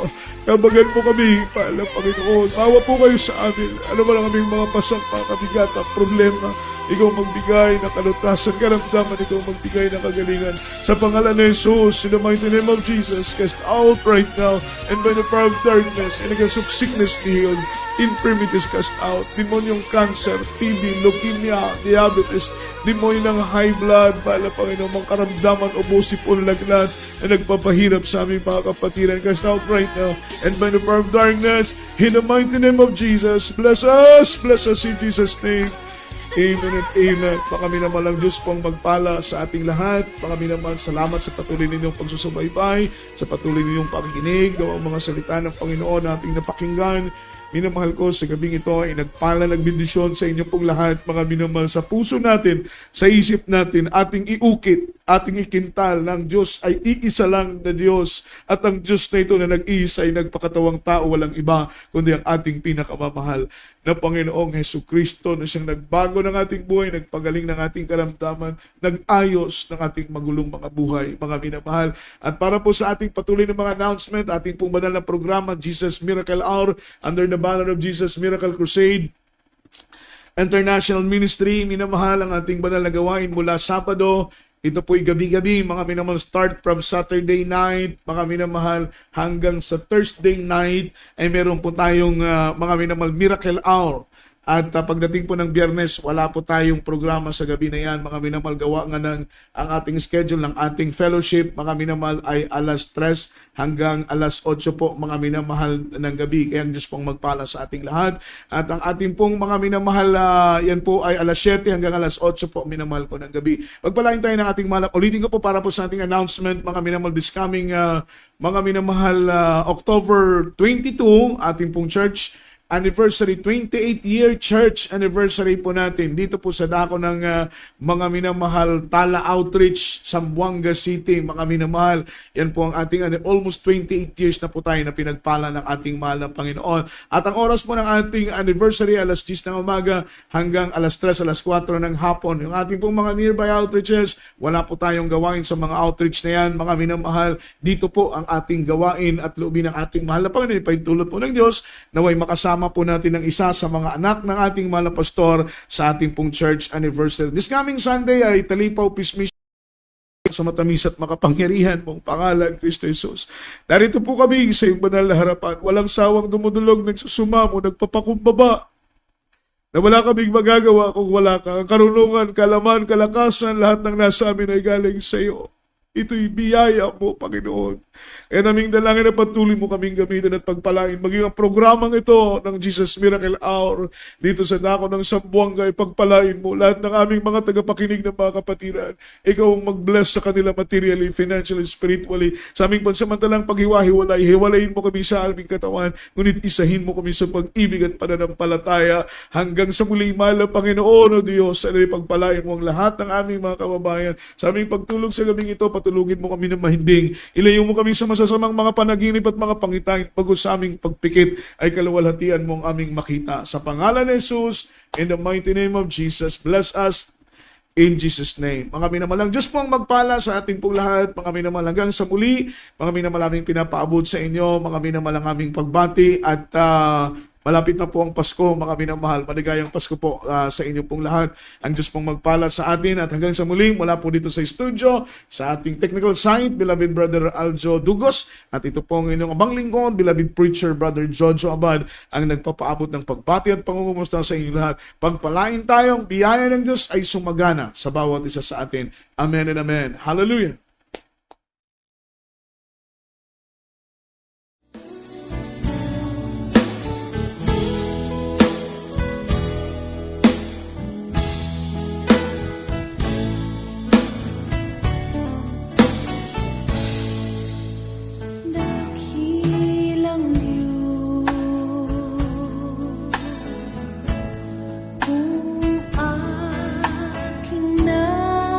Kabagan po kami, Mahal na Panginoon. Mawa po kayo sa amin. Ano ba lang aming mga pasang, mga kabigat, problema. Ikaw magbigay ng kalutasan, karamdaman, ikaw magbigay ng kagalingan. Sa pangalan ni Jesus, in the mighty name of Jesus, cast out right now, and by the power of darkness, and against of sickness healed, infirmities cast out, demonyong cancer, TB, leukemia, diabetes, demonyo ng high blood, pala Panginoon, mga karamdaman, obosipon, lagnat, na nagpapahirap sa aming mga kapatiran, cast out right now, and by the power of darkness, in the mighty name of Jesus, bless us in Jesus' name. Amen and amen. Kami naman lang Diyos pong magpala sa ating lahat. Kami naman salamat sa patuloy ninyong pagsusubaybay, sa patuloy ninyong pakikinig, daw ang mga salita ng Panginoon na ating napakinggan. Minamahal ko, sa gabing ito ay nagpala, nagbindisyon sa inyo pong lahat, mga minamahal, sa puso natin, sa isip natin, ating iukit, ating ikintal ng Diyos ay iisa lang na Diyos, at ang Diyos na ito na nag-iisa ay nagpakatawang tao, walang iba, kundi ang ating pinakamamahal na Panginoong Hesukristo, na siyang nagbago ng ating buhay, nagpagaling ng ating karamdaman, nag-ayos ng ating magulong mga buhay, mga minamahal. At para po sa ating patuloy na mga announcement, ating pong banal na programa, Jesus Miracle Hour, under the banner of Jesus Miracle Crusade International Ministry, minamahal, ang ating banal na gawain mula Sabado. Ito po'y gabi-gabi, mga minamahal, start from Saturday night, mga minamahal, hanggang sa Thursday night, ay meron po tayong mga minamahal Miracle Hour. At pagdating po ng Biyernes, wala po tayong programa sa gabi na yan. Mga minamahal, gawa nga ng ang ating schedule ng ating fellowship, mga minamahal, ay alas 3 hanggang alas 8 po, mga minamahal, ng gabi. Kaya ang Diyos pong magpala sa ating lahat. At ang ating pong mga minamahal, yan po ay alas 7 hanggang alas 8 po, minamahal po ng gabi. Pagpalain tayo ng ating malap. Ulitin ko po para po sa ating announcement, mga minamahal, this coming, mga minamahal, October 22, ating pong church anniversary, 28-year church anniversary po natin dito po sa dako ng mga minamahal Tala Outreach, Zamboanga City, mga minamahal. Yan po ang ating almost 28 years na po tayo na pinagpala ng ating mahal na Panginoon. At ang oras po ng ating anniversary, alas 10 ng umaga hanggang alas 3, alas 4 ng hapon. Yung ating pong mga nearby outreaches, wala po tayong gawain sa mga outreach na yan, mga minamahal. Dito po ang ating gawain at loobin ng ating mahal na Panginoon. Ipaintulot po ng Diyos, naway makasama po natin ng isa sa mga anak ng ating mahal na pastor sa ating pong church anniversary. This coming Sunday ay Talipaw Peace Mission sa matamis at makapangyarihan mong pangalan, Kristo Jesus. Narito po kami sa iyong banal na harapan. Walang sawang dumudulog, nagsusumamo, nagpapakumbaba. Na wala kaming magagawa kung wala ka. Ang karunungan, kalaman, kalakasan, lahat ng nasa amin ay galing sa iyo. Ito'y biyaya mo, Panginoon. Kaya naming dalangin na patuloy mo kaming gamitin at pagpalain. Maging ang programang ito ng Jesus Miracle Hour dito sa dako ng Zamboanga ay pagpalain mo lahat ng aming mga tagapakinig ng mga kapatiran. Ikaw ang mag-bless sa kanila materially, financially, spiritually. Sa aming pansamantalang paghiwa-hiwalay, hiwalayin mo kami sa aming katawan, ngunit isahin mo kami sa pag-ibig at pananampalataya hanggang sa muli, mahal na Panginoon o Diyos, sa pagpalain mo ang lahat ng aming mga kababayan. Sa aming pagtulog sa gabing ito, patulugin mo kami ng mahinding. Ilayo mo kami sa masasamang mga panaginip at mga pangitain, pagod sa aming pagpikit ay kaluwalhatian mo ang aming makita. Sa pangalan ni Jesus, in the mighty name of Jesus, bless us in Jesus' name. Mga minamalang Diyos pong magpala sa ating pong lahat. Mga minamalang hanggang sa muli. Mga minamalang pinapaabot sa inyo. Mga minamalang aming pagbati at malapit na po ang Pasko, mga minamahal. Maligayang Pasko po sa inyo pong lahat. Ang Diyos pong magpala sa atin at hanggang sa muling mula po dito sa studio, sa ating technical side, beloved Brother Aljo Dugos, at ito pong inyong abang lingkod, beloved preacher Brother Jojo Abad, ang nagpapaabot ng pagbati at pangungumusta sa inyo lahat. Pagpalain tayong biyaya ng Diyos ay sumagana sa bawat isa sa atin. Amen and amen. Hallelujah.
Kung aking namamalas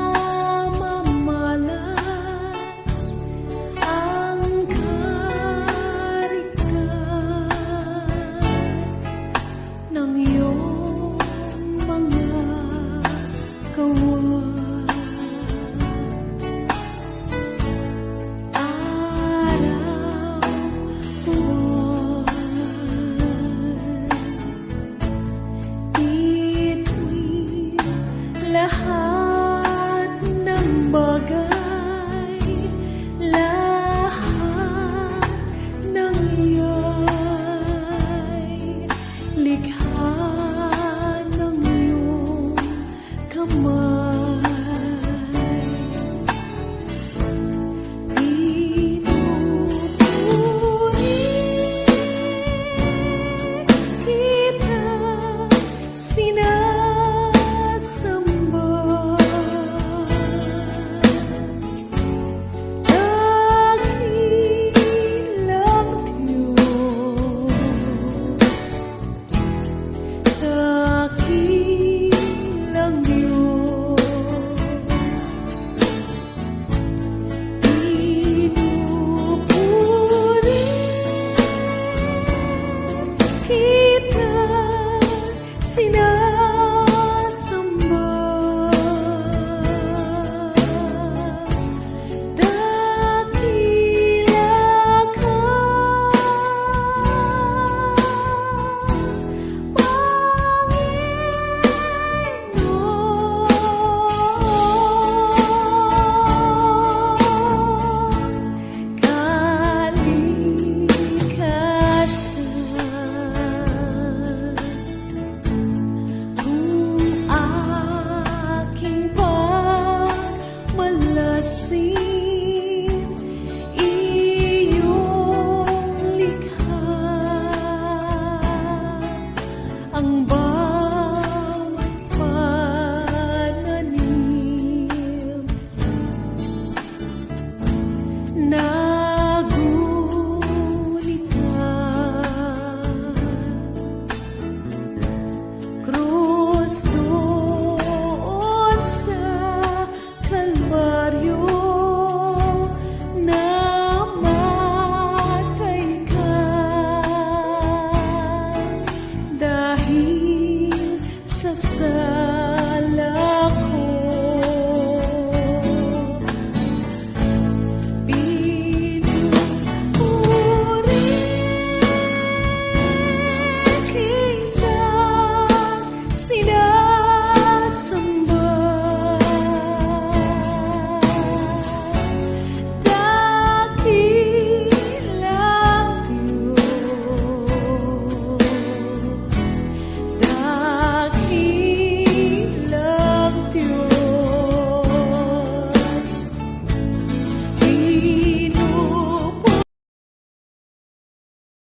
sinasamba. Dakila ka, Panginoon. Kung aking pagmalasin, iyong likha ang bawat pananim. Nagunit ka, Kristo.